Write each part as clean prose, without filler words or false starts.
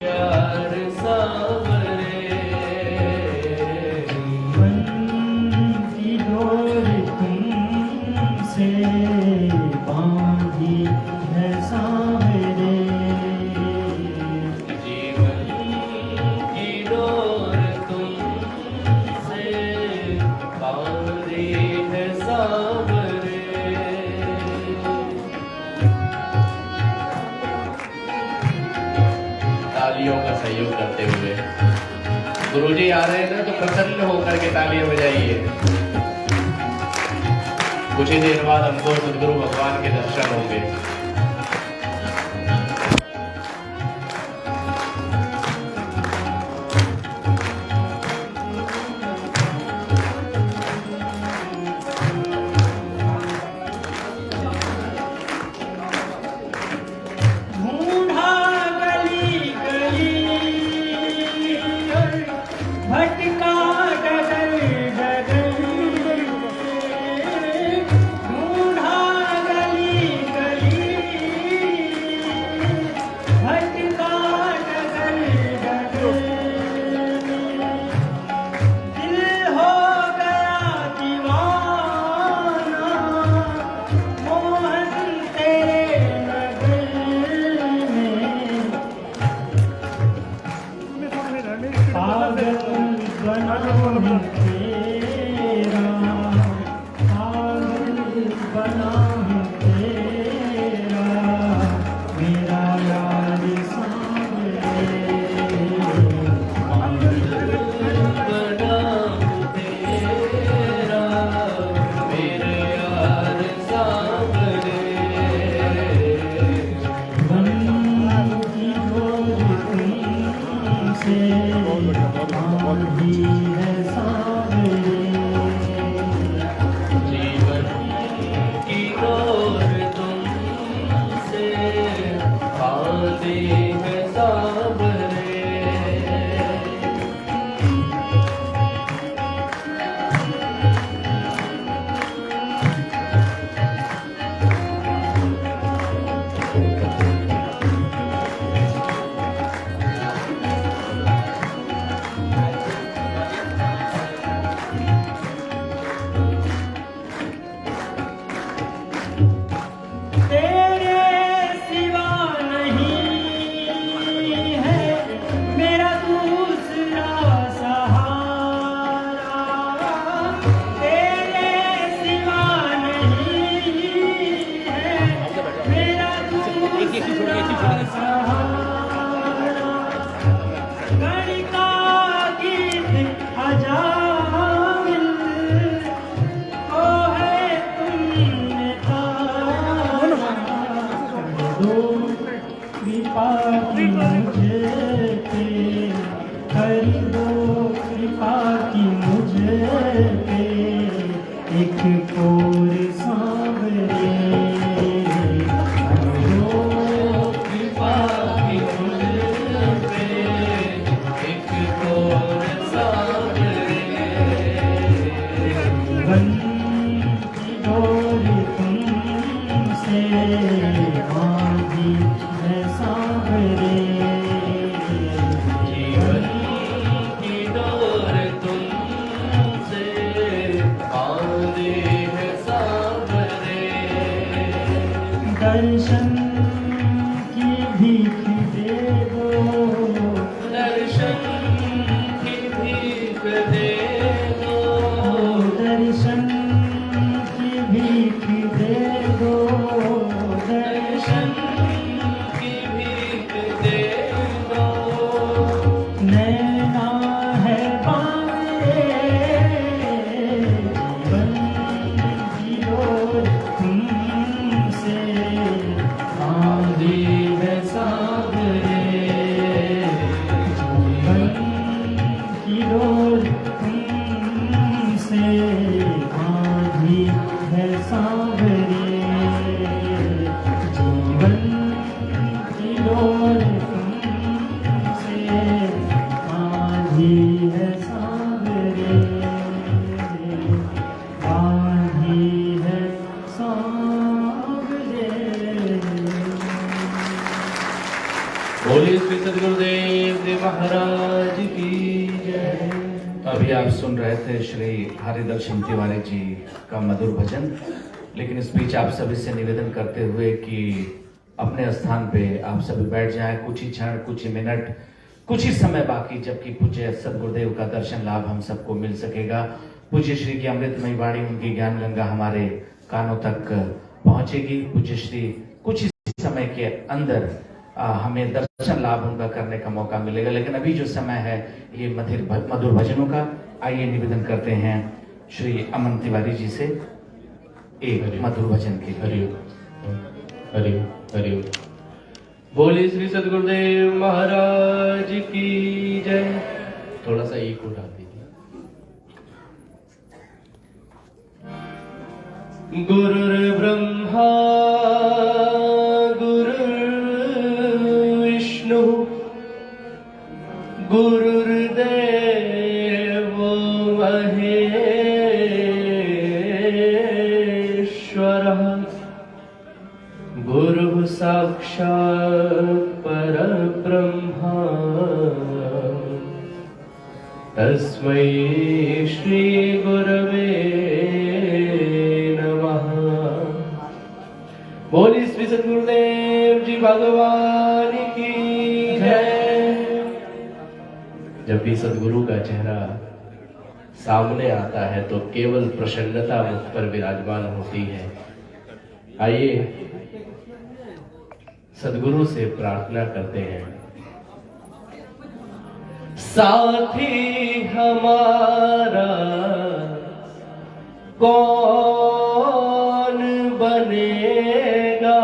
प्यार सावरे मन की डोर तुमसे बांधी है सावरे। जीवन की डोर तुमसे बांधी है सावरे। तालियों का सहयोग करते हुए गुरुजी आ रहे हैं ना, तो प्रसन्न होकर के तालियां बजाइए। कुछ ही देर बाद हमको सदगुरु भगवान के दर्शन होंगे। ढूंढा गली गली भटका डगर डगर। ढूंढा गली गली भटका डगर डगर। दिल हो गया दीवाना मोहन तेरे नगर में। पागल बना हूँ तेरा, पागल बना हूँ तेरा, मेरा यार सांवरे। बड़ा तेरा मेरे यार सावरे। मन की डोर तुमसे बांधी है सावरे। जीवन की डोर तुमसे बांधी है सावरे। तेरे सिवा नहीं है मेरा दूसरा सहारा। तेरे सिवा नहीं है मेरा दूसरा सहारा। गणिका गीत अजामिल ओ है तुमने तारा। दो कृपा की मुझे पे, कर दो कृपा की मुझे पे, एक कोर सांवरे। दो कृपा की मुझ पे एक और सावरे। बन की डोर तुमसे बांधी है सांवरे। जीवन की डोर तुमसे बांधी है सावरे। महाराज की जय। अभी आप सुन रहे थे श्री हरिदर्शन तिवारी जी का मधुर भजन। लेकिन इस बीच आप सभी से निवेदन करते हुए कि अपने स्थान पे आप सभी बैठ जाएं। कुछ ही क्षण, कुछ ही मिनट, कुछ ही समय बाकी, जबकि पूज्य सदगुरुदेव का दर्शन लाभ हम सबको मिल सकेगा। पूज्य श्री की अमृतमयी वाणी, उनकी ज्ञान गंगा हमारे कानों तक पहुंचेगी। पूज्य श्री कुछ ही समय के अंदर हमें दर्शन लाभ उनका करने का मौका मिलेगा। लेकिन अभी जो समय है ये मधुर भजनों का। आइए निवेदन करते हैं श्री अमन तिवारी जी से एक मधुर भजन के। हरिओम हरिओम हरिओम। बोले श्री सदगुरुदेव महाराज की जय। थोड़ा सा एक उठा दीजिए। गुरुर्ब्रह्मा गुरुर्विष्णु गुरुर्देवो महेश्वरः गुरुः साक्षात् परब्रह्मा तस्मै श्री गुरवे नमः। बोली श्री सद्गुरुदेव जी भगवान की जय। जब भी सद्गुरु का चेहरा सामने आता है तो केवल प्रसन्नता मुख पर विराजमान होती है। आइए सद्गुरु से प्रार्थना करते हैं। साथी हमारा कौन बनेगा,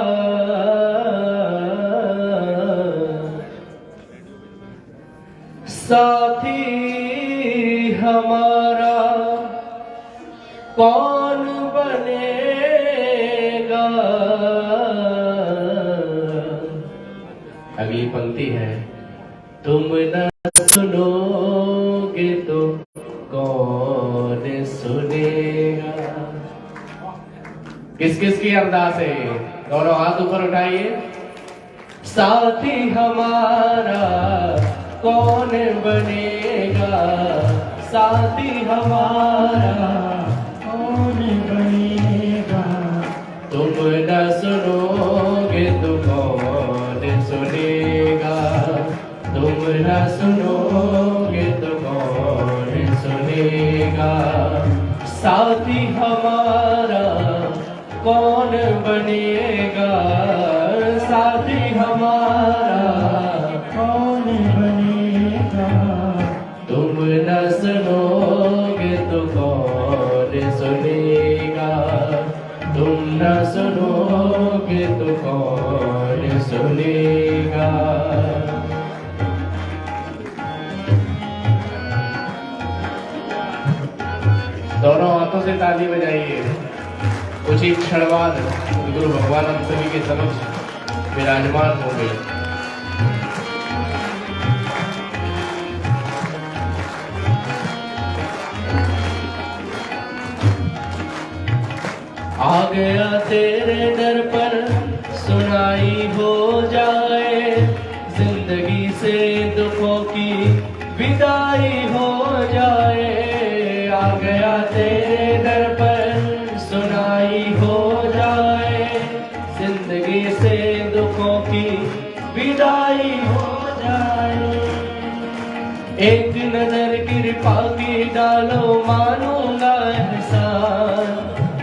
साथी हमारा कौन बनेगा। अगली पंक्ति है, तुम न सुनोगे तो कौन सुनेगा। किस किस की अरदास है? दोनों हाथ ऊपर उठाइए। साथी हमारा कौन बनेगा, साथी हमारा कौन बनेगा। तुम न सुनोगे तो कौन सुनेगा, तुम न सुनोगे तो कौन सुनेगा। साथी हमारा कौन बनेगा, साथी हमारा कौन बनेगा। तुम न सुनोगे तो कौन सुनेगा, तुम न सुनोगे तो कौन सुनेगा। दोनों हाथों से ताली बजाइए। कुछ ही क्षण बाद गुरु भगवान हम सभी के समक्ष विराजमान होंगे। आ गया तेरे दर पर सुनाई हो जाए, जिंदगी से दुखों की विदाई हो जाए। आ गया तेरे दर पर सुनाई हो जाए, जिंदगी से दुखों की विदाई हो जाए। एक नजर कृपा की डालो, मानूंगा एहसान,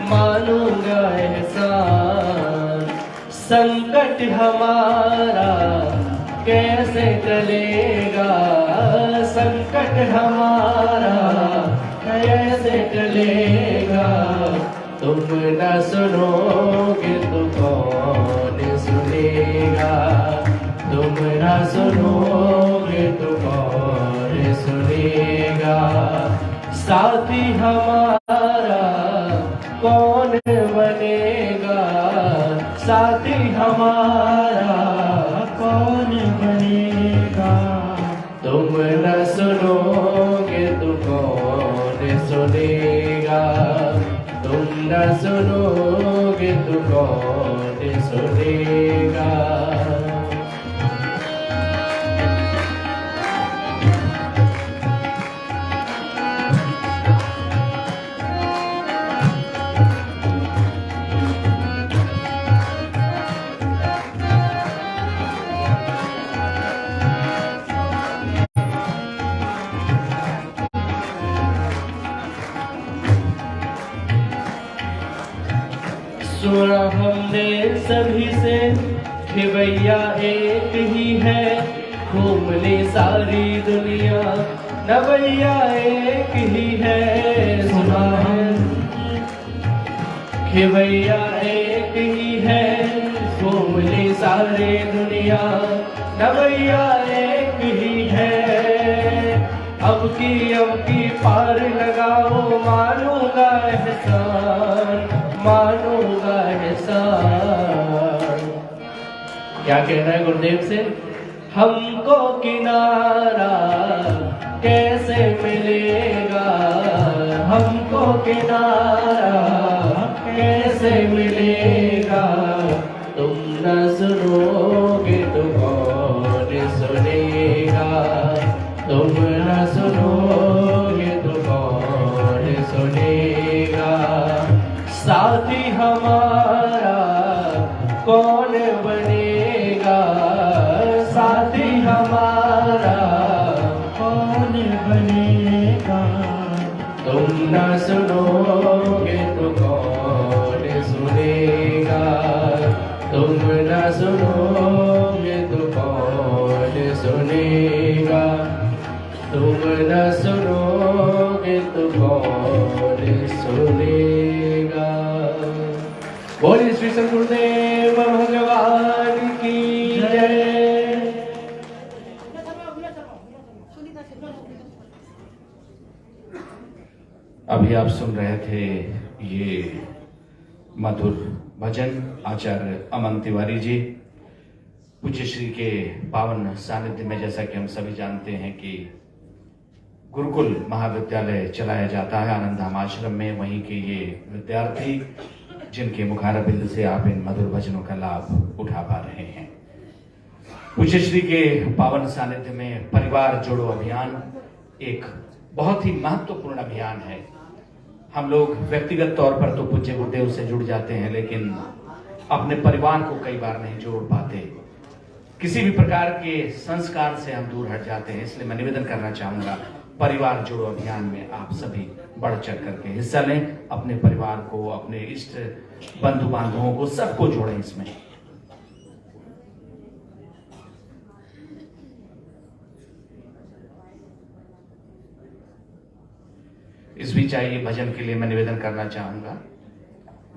मानूंगा एहसान। संकट हमारा कैसे टलेगा, संकट हमारा कैसे टलेगा। तुम न सुनोगे तो कौन सुनेगा, तुम न सुनोगे तो कौन सुनेगा। साथी हमारा कौन बनेगा, साथी हमारा कौन बनेगा। तुम न सुनोगे तो कौन सुनेगा, तुम न सुनोगे तो कौन सुनेगा। हमने सभी से कि भैया एक ही है, घूम ली सारी दुनिया न भैया एक ही है। सुना है कि भैया एक ही है, घूम ली सारी दुनिया न भैया एक ही है। अब की पार लगाओ, मानूंगा एहसान, मानूंगा एहसान। क्या कहना है गुरुदेव से? हमको किनारा कैसे मिलेगा, हमको किनारा कैसे मिलेगा। तुम न सुनोगे तो कौन सुनेगा, तुम न सुनोगे तो कौन सुनेगा। साथी हमारा कौन बनेगा, साथी हमारा कौन बनेगा। तुम न सुनोगे तो कौन सुनेगा, तुम न सुनोगे तो कौन सुनेगा, तुम न सुनोगे तो कौन सुनेगा। बोलिए श्री सद्गुरुदेव भगवान की जय। अभी आप सुन रहे थे ये मधुर भजन आचार्य अमन तिवारी जी पूज्य श्री के पावन सानिध्य में। जैसा कि हम सभी जानते हैं कि गुरुकुल महाविद्यालय चलाया जाता है आनंदधाम आश्रम में, वहीं के ये विद्यार्थी जिनके मुखारबिंद से आप इन मधुर भजनों का लाभ उठा पा रहे हैं। पूज्य श्री के पावन सानिध्य में परिवार जोड़ो अभियान एक बहुत ही महत्वपूर्ण अभियान है। हम लोग व्यक्तिगत तौर पर तो पूज्य गुरुदेव से जुड़ जाते हैं, लेकिन अपने परिवार को कई बार नहीं जोड़ पाते। किसी भी प्रकार के संस्कार से हम दूर हट जाते हैं। इसलिए मैं निवेदन करना चाहूंगा, परिवार जोड़ो अभियान में आप सभी बढ़ चढ़ करके हिस्सा लें। अपने परिवार को, अपने इष्ट बंधु बांधवों को, सबको जोड़ें इसमें। इस बीच आइए भजन के लिए मैं निवेदन करना चाहूंगा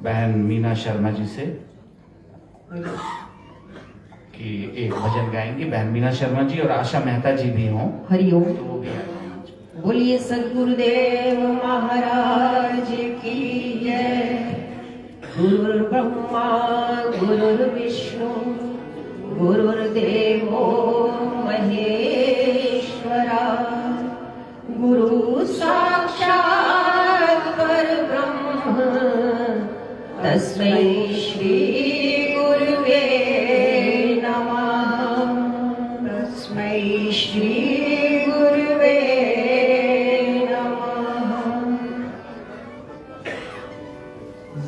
बहन मीना शर्मा जी से कि एक भजन गाएंगे। बहन मीना शर्मा जी और आशा मेहता जी भी हों हरिओम। तो वो भी आए। बोलिए सद्गुरुदेव महाराज की जय। गुरुर्ब्रह्मा गुरुर्विष्णु गुरुर्देवो महेश्वरा, गुरु साक्षात् परब्रह्म तस्मै श्री गुरुवे नमः, तस्मै श्री गुरुवे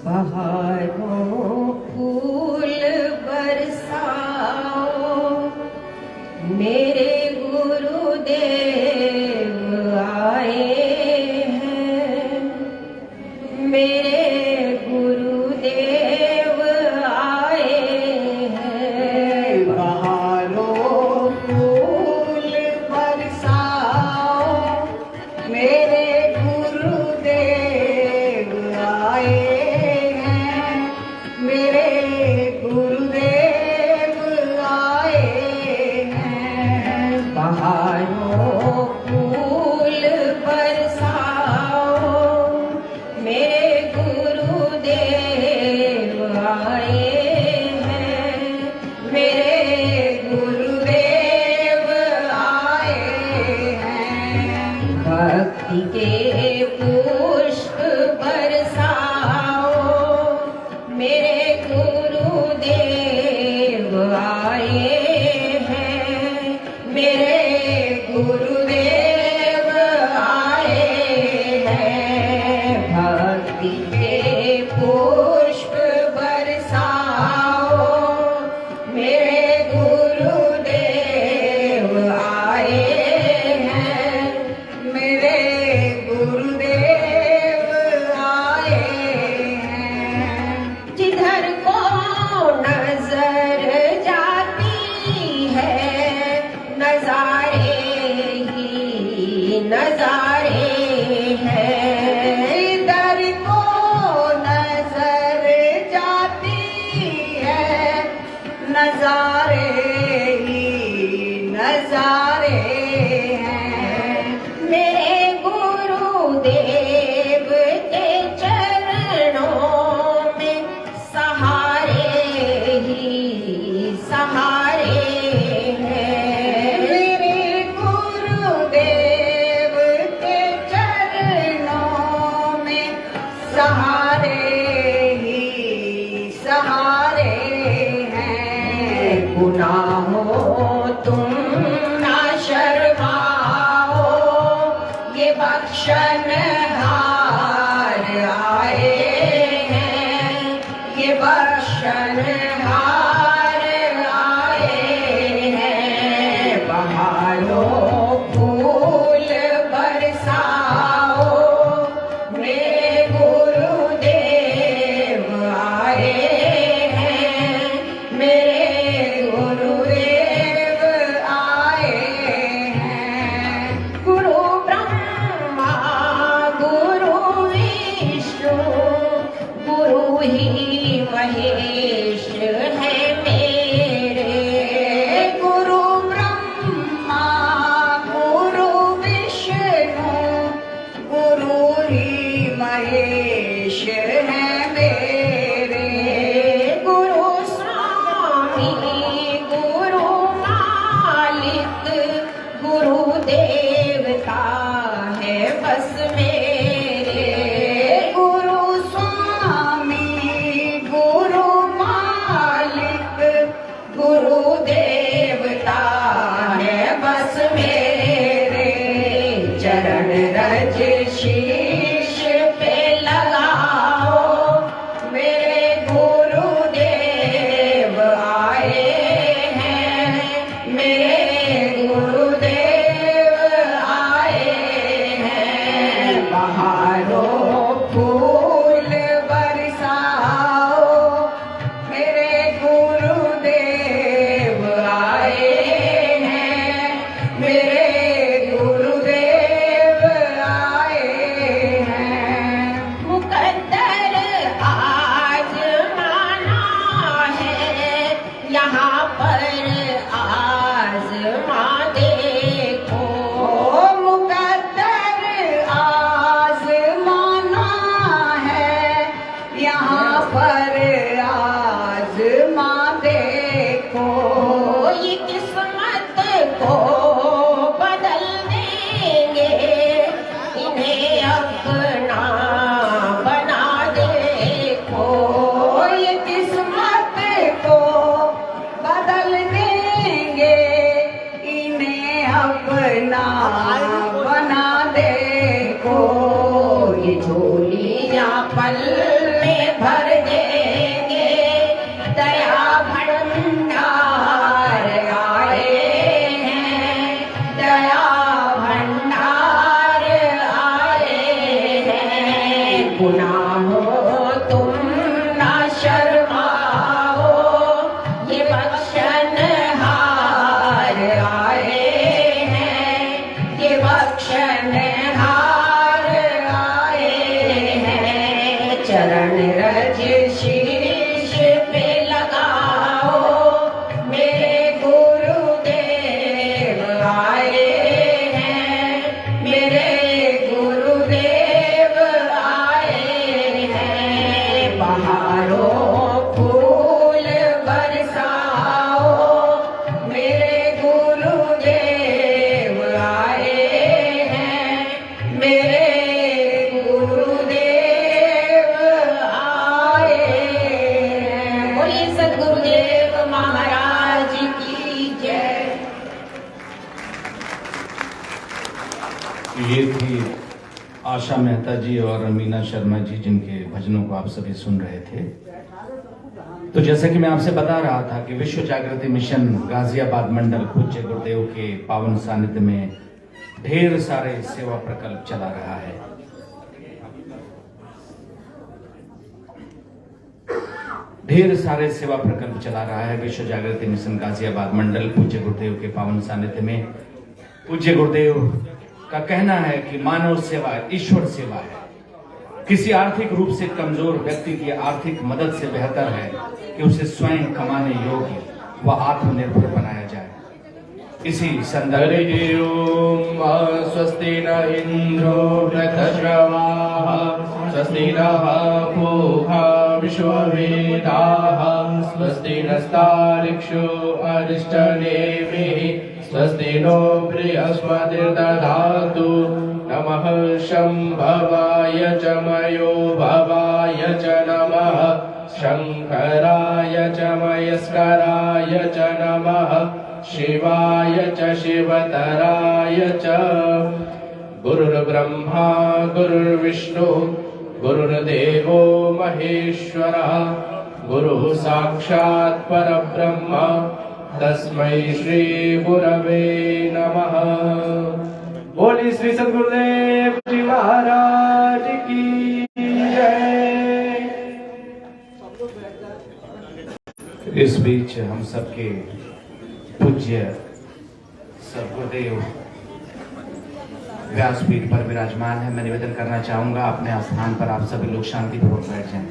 बहारों फूल बरसाओ, मेरे गुरुदेव आए हैं, मेरे गुरुदेव आए हैं। बहारों फूल बरसाओ, मेरे गुरुदेव आए हैं, मेरे गुरुदेव आए हैं। बहारों फूल बरसाओ, मेरे गुरुदेव आए हैं, मेरे गुरुदेव आए हैं। भक्ति के पुष्प बरसाओ, मेरे गुरुदेव आए हैं, मेरे गुरुदेव आए हैं। भक्ति के पुष्प बरसाओ, मेरे गुरुदेव आए हैं, मेरे गुरुदेव आए हैं। जिधर को नजारे हैं, दर को नजर जाती है, नजारे ही नजारे हैं। मेरे गुरुदेव के चरणों में सहारे ही सहारे हैं। मेरे गुरुदेव के चरणों में सहारे ही सहारे हैं। गुनाहों तुम ना शर्माओ, ये बख्शनहार आए हैं, ये बख्शनहार आए हैं। बहारों फूल बरसाओ, मेरे गुरुदेव आए हैं, मेरे गुरुदेव आए हैं। गुरु ब्रह्मा गुरु विष्णु गुरु ही महेश है मेरे। गुरु ब्रह्मा गुरु विष्णु गुरु ही महेश है मेरे। गुरु स्वामी गुरु मालिक गुरु देवता है बस मेरे। गुरु स्वामी गुरु मालिक गुरु देवता है बस मेरे। चरण रज शीश पे लगाओ, मेरे गुरुदेव आए हैं, मेरे गुरुदेव आए हैं। बहारों फूल बरसाओ, मेरे गुरुदेव आए हैं, मेरे गुरुदेव आए हैं। मुकद्दर आज माना है, यहाँ पर आज़मा देखो। मुकद्दर आज़माना है, यहाँ पर आज़मा देखो। ये किस्मत को बदल देंगे, इन्हें अपना बना देखो। ये किस्मत को बदल देंगे, इन्हें अपना बना देखो। ये झोलियां पल में भर देंगे, दया भंडार आए हैं, दया भंडार आए हैं। गुनाहों तुम ना शर्माओ, ये बख्शनहार आए हैं, ये बख्शनहार आए हैं। चरण रज शीश पे लगाओ, मेरे गुरुदेव आए हैं, मेरे गुरुदेव आए हैं। बहारों फूल बरसाओ, मेरे गुरुदेव आए हैं, मेरे गुरुदेव आए हैं। बोलिए सद्गुरुदेव महाराज की जय। ये थी आशा मेहता जी और मीना शर्मा जी, जिनके भजनों को आप सभी सुन रहे थे। तो जैसा कि मैं आपसे बता रहा था कि विश्व जागृति मिशन गाजियाबाद मंडल पूज्य गुरुदेव के पावन सानिध्य में ढेर सारे सेवा प्रकल्प चला रहा है। ढेर सारे सेवा प्रकल्प चला रहा है विश्व जागृति मिशन गाजियाबाद मंडल पूज्य गुरुदेव के पावन सानिध्य में। पूज्य गुरुदेव का कहना है कि मानव सेवा ईश्वर सेवा है। किसी आर्थिक रूप से कमजोर व्यक्ति की आर्थिक मदद से बेहतर है कि उसे स्वयं कमाने योग्य व आत्मनिर्भर बनाया जाए। इसी संदर्भ हरि ओम स्वस्ति न इंद्रो वृद्धश्रवाः स्वस्ति नः पूषा विश्ववेदाः स्वस्ति नस्तार्क्ष्यो अरिष्टनेमिः स्वस्ति नो बृहस्पतिर्दधातु नमः शंभवाय च मयो भवाय च नमः शंकराय च मयस्कराय च नमः शिवाय च शिवतराय च। गुरुर्ब्रह्मा गुरुर्विष्णु गुरुर्देवो महेश्वरः गुरुः साक्षात् परब्रह्म तस्मै श्री गुरवे नमः। बोली श्री सद्गुरुदेव जी महाराज की जय। इस बीच हम सबके पूज्य सद्गुरुदेव व्यासपीठ पर विराजमान है। मैं निवेदन करना चाहूंगा अपने स्थान पर आप सभी लोग शांतिपूर्वक बैठ जाएं।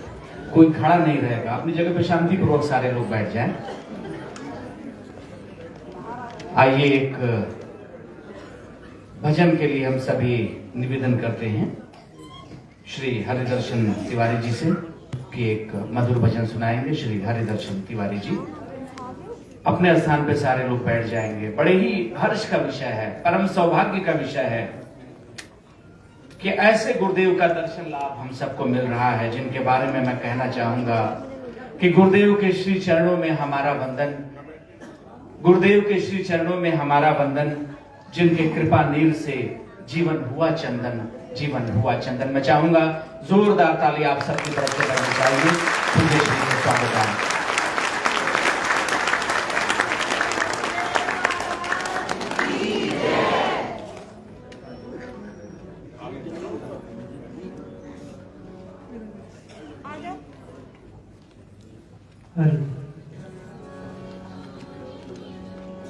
कोई खड़ा नहीं रहेगा, अपनी जगह पे शांतिपूर्वक सारे लोग बैठ जाएं। आइए एक भजन के लिए हम सभी निवेदन करते हैं श्री हरिदर्शन तिवारी जी से कि एक मधुर भजन सुनाएंगे। श्री हरिदर्शन तिवारी जी अपने स्थान पे सारे लोग बैठ जाएंगे। बड़े ही हर्ष का विषय है, परम सौभाग्य का विषय है कि ऐसे गुरुदेव का दर्शन लाभ हम सबको मिल रहा है, जिनके बारे में मैं कहना चाहूंगा कि गुरुदेव के श्री चरणों में हमारा वंदन, गुरुदेव के श्री चरणों में हमारा वंदन, जिनके कृपा नीर से जीवन हुआ चंदन, जीवन हुआ चंदन। मैं चाहूंगा जोरदार ताली आप सबकी तरफ से करनी चाहिए। पूज्य श्री का स्वागत है।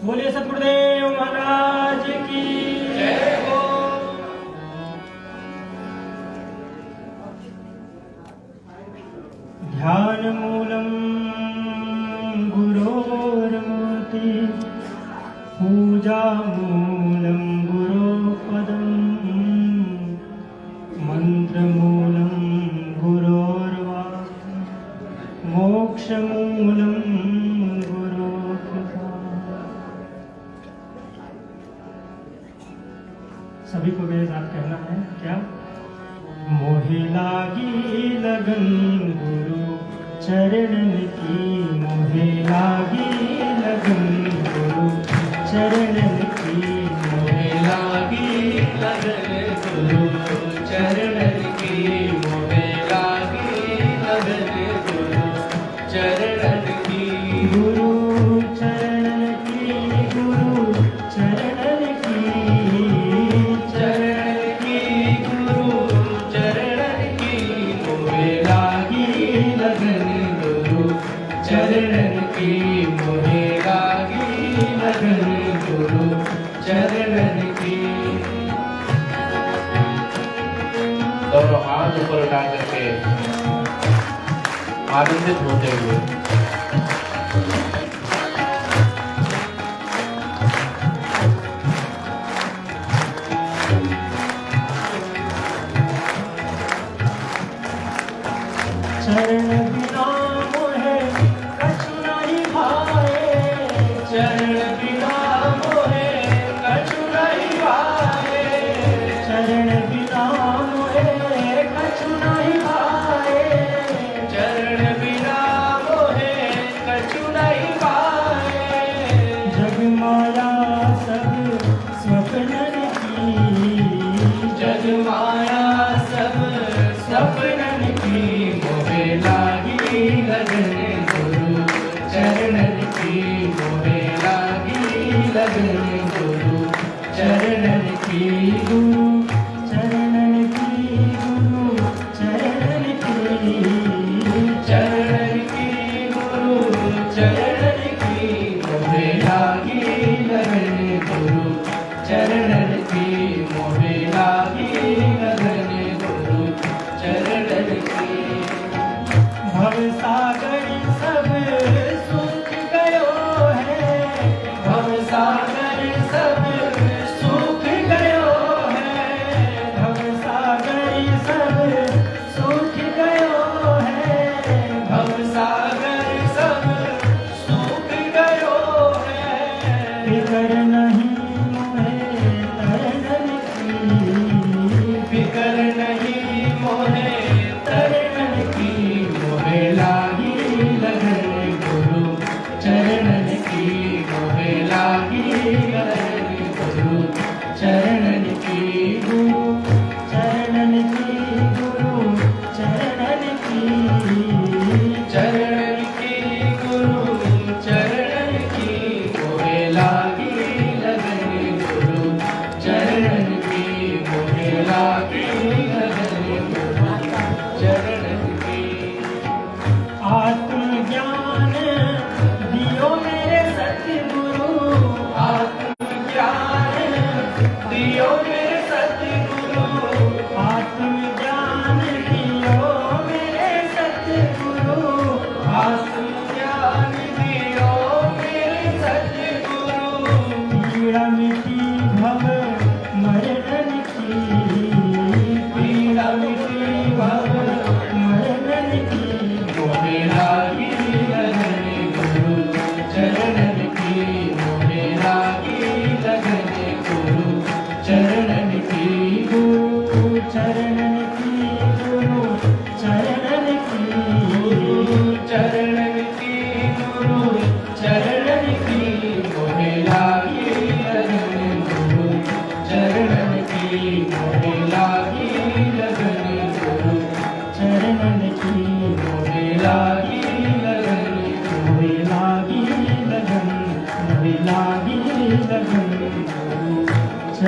बोलिए सद्गुरुदेव महाराज की जय हो। ध्यान मूलम गुरोर्मूर्ति पूजा मूलम गुरोपदम मंत्र मूलम गुरोर्वाक् मोक्ष मूलम सभी को मेरे साथ कहना है क्या? मोहे लागी लगन गुरु चरणन की, मोहे लागी लगन गुरु चरणन की, मोहे लागी लगन गुरु चरणन की, मोहे लागी लगन गुरु चरणन की, गुरु चरणन की, गुरु चरणन की, चरणन की मोहे लागी लगन गुरु चरणन की। दोनों हाथ ऊपर उठा करके आनंदित होते हुए चरण बिना मोहे कछु नहीं भाए, चरण बिना मोहे कछु नहीं भाए, चरण बिना मोहे कछु नहीं भाए, चरण बिना मोहे कछु नहीं भाए। जग माया सब स्वप्नन की, जग माया सब स्वप्नन की, मोहे लागी लगन गुरु चरणन की, मोहे लागी लगन गुरु चरणन की, गुरु चरणन की, गुरु चरणन की, चरणन की, गुरु चरणन की, मोहे लागी लगन गुरु चरणन की, मोहे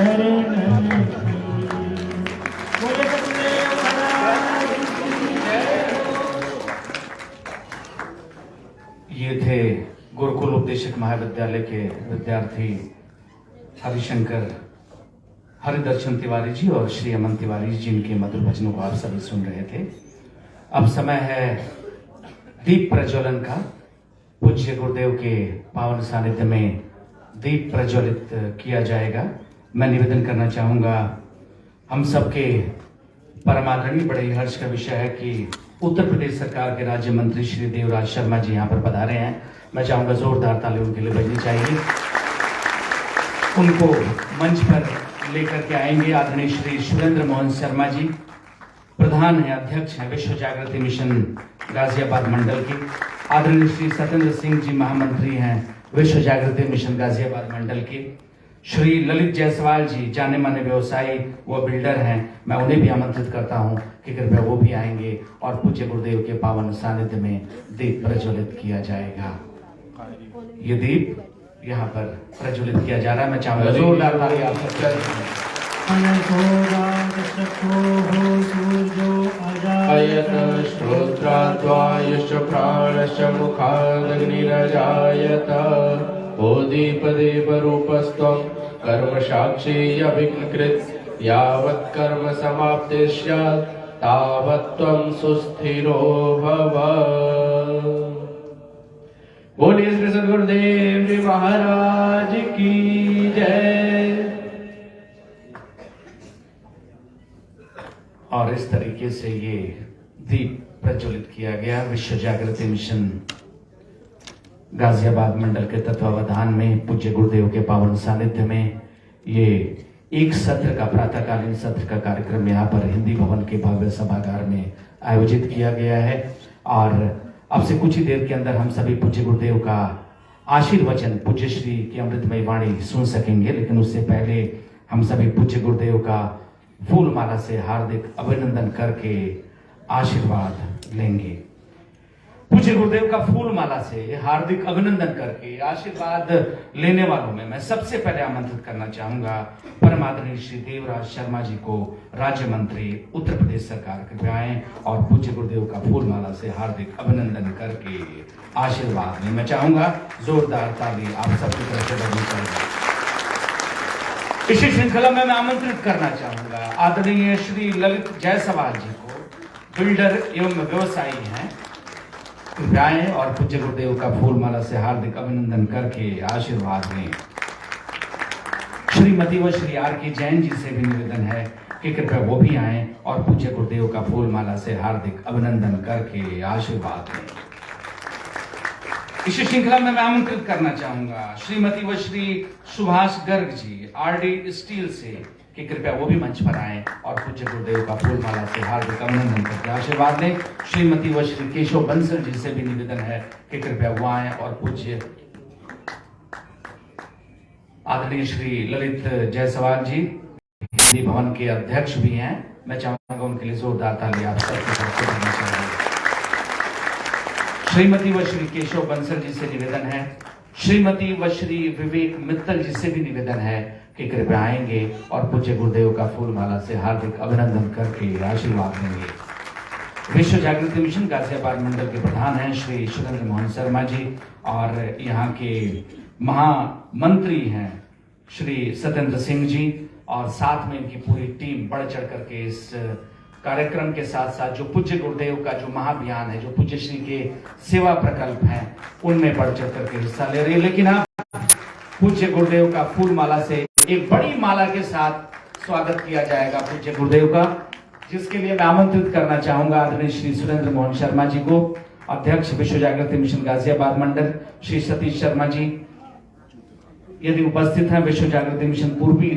चरण की। बोले सतगुरुदेव महाराज की जय। ये थे गुरुकुल उपदेशक महाविद्यालय के विद्यार्थी हरिशंकर हरिदर्शन तिवारी जी और श्री अमन तिवारी जी, जिनके मधुर भजनों को आप सभी सुन रहे थे। अब समय है दीप प्रज्वलन का। पूज्य गुरुदेव के पावन सानिध्य में दीप प्रज्वलित किया जाएगा। मैं निवेदन करना चाहूंगा, हम सबके परमादरणीय बड़े ही हर्ष का विषय है कि उत्तर प्रदेश सरकार के राज्य मंत्री श्री देवराज शर्मा जी यहाँ पर पधारे हैं। मैं चाहूंगा जोरदार ताली उनके लिए बजनी चाहिए। उनको मंच पर लेकर के आएंगे आदरणीय श्री सुरेंद्र मोहन शर्मा जी, प्रधान है, अध्यक्ष हैं विश्व जागृति मिशन गाजियाबाद मंडल के। आदरणीय श्री सत्येंद्र सिंह जी महामंत्री हैं विश्व जागृति मिशन गाजियाबाद मंडल के। श्री ललित जायसवाल जी जाने माने व्यवसायी व बिल्डर हैं, मैं उन्हें भी आमंत्रित करता हूं कि कृपया वो भी आएंगे और पूज्य गुरुदेव के पावन सानिध्य में दीप प्रज्वलित किया जाएगा। ये दीप यहाँ पर प्रज्वलित किया जा रहा है। मैं चाहूंगा जोरदार ताली आप सबके। अयत श्रोत्राद्वायुश्च प्राणश्च मुखादग्निरजायत बोधिपदेवरूपस्त्वं कर्म साक्षी अभिकृत यावत् कर्म समाप्ति स्यात् तावत् त्वं सुस्थिरो भव। बोलिए श्री सद्गुरुदेव जी महाराज की जय। और इस तरीके से ये दीप प्रज्वलित किया गया विश्व जागृति मिशन गाजियाबाद मंडल के तत्वावधान में पूज्य गुरुदेव के पावन सानिध्य में। ये एक सत्र का, प्रातःकालीन सत्र का कार्यक्रम यहाँ पर हिंदी भवन के भव्य सभागार में आयोजित किया गया है। और अब से कुछ ही देर के अंदर हम सभी पूज्य गुरुदेव का आशीर्वचन, पूज्य श्री की अमृतमयी वाणी सुन सकेंगे। लेकिन उससे पहले हम सभी पूज्य गुरुदेव का फूल माला से हार्दिक अभिनंदन करके आशीर्वाद लेंगे। पूज्य गुरुदेव का फूल माला से हार्दिक अभिनंदन करके आशीर्वाद लेने वालों में मैं सबसे पहले आमंत्रित करना चाहूंगा परमादरणीय श्री देवराज शर्मा जी को, राज्य मंत्री उत्तर प्रदेश सरकार। कृपया आएं और पूज्य गुरुदेव का फूल माला से हार्दिक अभिनंदन करके आशीर्वाद लें। मैं चाहूंगा जोरदार ताली आप सबकी तरफ से बजनी चाहिए। इसी श्रृंखला में मैं आमंत्रित करना चाहूंगा आदरणीय श्री ललित जायसवाल जी को, बिल्डर एवं व्यवसायी हैं। आए और पूज्य गुरुदेव का फूल माला से हार्दिक अभिनंदन करके आशीर्वाद लें। श्रीमती व श्री आर के जैन जी से भी निवेदन है कि कृपया वो भी आए और पूज्य गुरुदेव का फूल माला से हार्दिक अभिनंदन करके आशीर्वाद लें। इसी श्रृंखला में मैं आमंत्रित करना चाहूंगा श्रीमती व श्री सुभाष गर्ग जी, आरडी स्टील से, कि कृपया वो भी मंच पर आए और पूज्य गुरुदेव का फूल माला से हार्दिक अभिनंदन करके आशीर्वाद लें। श्रीमती व श्री केशव बंसल जी से भी निवेदन है कि कृपया वो आए और पूज्य आदरणीय श्री ललित जायसवाल जी हिंदी भवन के अध्यक्ष भी हैं। मैं चाहूंगा उनके लिए जोरदार ताली आप सबकी तरफ से देना चाहिए। श्रीमती व श्री केशव बंसल जी से निवेदन है, श्रीमती व श्री विवेक मित्तल जी से भी निवेदन है कि कृपया आएंगे और पूज्य गुरुदेव का फूल माला से हार्दिक अभिनंदन करके आशीर्वाद देंगे। विश्व जागृति मिशन गाजियाबाद मंडल के प्रधान हैं श्री सुरेंद्र मोहन शर्मा जी और यहाँ के महामंत्री हैं श्री सत्येंद्र सिंह जी और साथ में इनकी पूरी टीम बढ़ चढ़ करके इस कार्यक्रम के साथ साथ जो पूज्य गुरुदेव का जो महाभियान है, जो पूज्य श्री के सेवा प्रकल्प हैं, उनमें बढ़ चढ़ करके हिस्सा ले रही है। लेकिन आप पूज्य गुरुदेव का फूल माला से एक बड़ी माला के साथ स्वागत किया जाएगा पूज्य गुरुदेव का, जिसके लिए मैं आमंत्रित करना चाहूंगा आदरणीय श्री सुरेंद्र मोहन शर्मा जी को, अध्यक्ष विश्व जागृति मिशन गाजियाबाद मंडल, श्री सतीश शर्मा जी यदि उपस्थित हैं, विश्व जागृति मिशन पूर्वी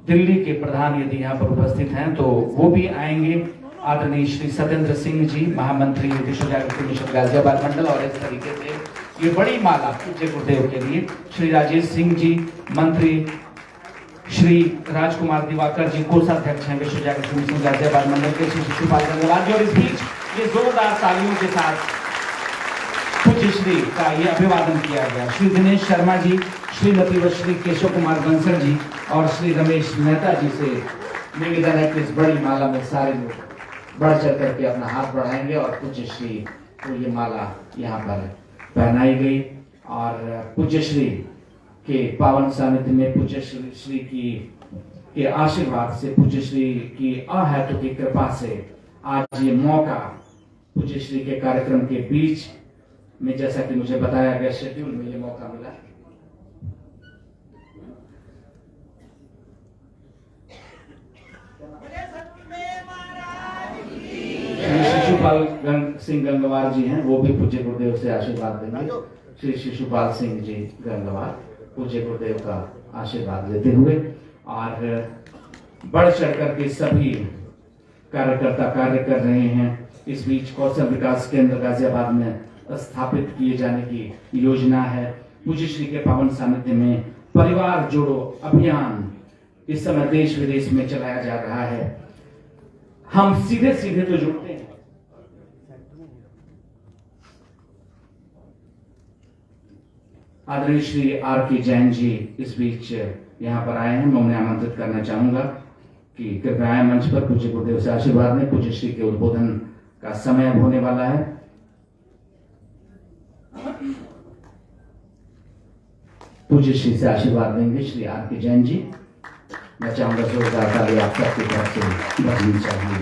दिल्ली के प्रधान यदि यहाँ पर उपस्थित हैं तो वो भी आएंगे, आदरणीय श्री सत्येंद्र सिंह जी महामंत्री विश्व जागृति मिशन गाजियाबाद मंडल। और इस तरीके से ये बड़ी माला पूज्य गुरुदेव के लिए श्री राजेश सिंह जी मंत्री, श्री राजकुमार दिवाकर जी कोषाध्यक्ष हैं विश्व जागृति मिशन गाजियाबाद मंडल के, श्री शिशुपाल गंगवार जी। और इस बीच ये जोरदार तालियों के साथ पूज्य श्री का ये अभिवादन किया गया। श्री दिनेश शर्मा जी, श्रीमती व श्री केशव कुमार बंसल जी और श्री रमेश मेहता जी से निवेदन है कि इस बड़ी माला में सारे लोग बढ़ चढ़ करके अपना हाथ बढ़ाएंगे और पूज्य श्री को ये माला यहाँ पर पहनाई गई। और पूज्य श्री के पावन सानिध्य में पूज्य श्री की के आशीर्वाद से, पूज्य श्री की अहेतुकी कृपा से आज ये मौका पूज्य श्री के कार्यक्रम के बीच में, जैसा कि मुझे बताया गया शेड्यूल में, ये मौका मिला। श्री शिशुपाल सिंह गंगवार जी हैं, वो भी पूज्य गुरुदेव से आशीर्वाद देंगे। श्री शिशुपाल सिंह जी गंगवार पूज्य गुरुदेव का आशीर्वाद लेते हुए, और बढ़ चढ़ करके सभी कार्यकर्ता कार्य कर रहे हैं। इस बीच कौशल विकास केंद्र गाजियाबाद में स्थापित किए जाने की योजना है। पूज्य श्री के पावन सानिध्य में परिवार जोड़ो अभियान इस समय देश विदेश में चलाया जा रहा है। हम सीधे सीधे तो जुड़ते हैं, आदरणीय श्री आर के जैन जी इस बीच यहाँ पर आए हैं। मैं उन्हें आमंत्रित करना चाहूंगा कि कृपया आए मंच पर, पूज्य गुरुदेव से आशीर्वाद लें। पूज्य श्री के उद्बोधन का समय अब होने वाला है। पूज्य श्री से आशीर्वाद लेंगे श्री आर के जैन जी। मैं चाहूंगा जोरदार ताली आप सबकी तरफ से बजनी चाहिए।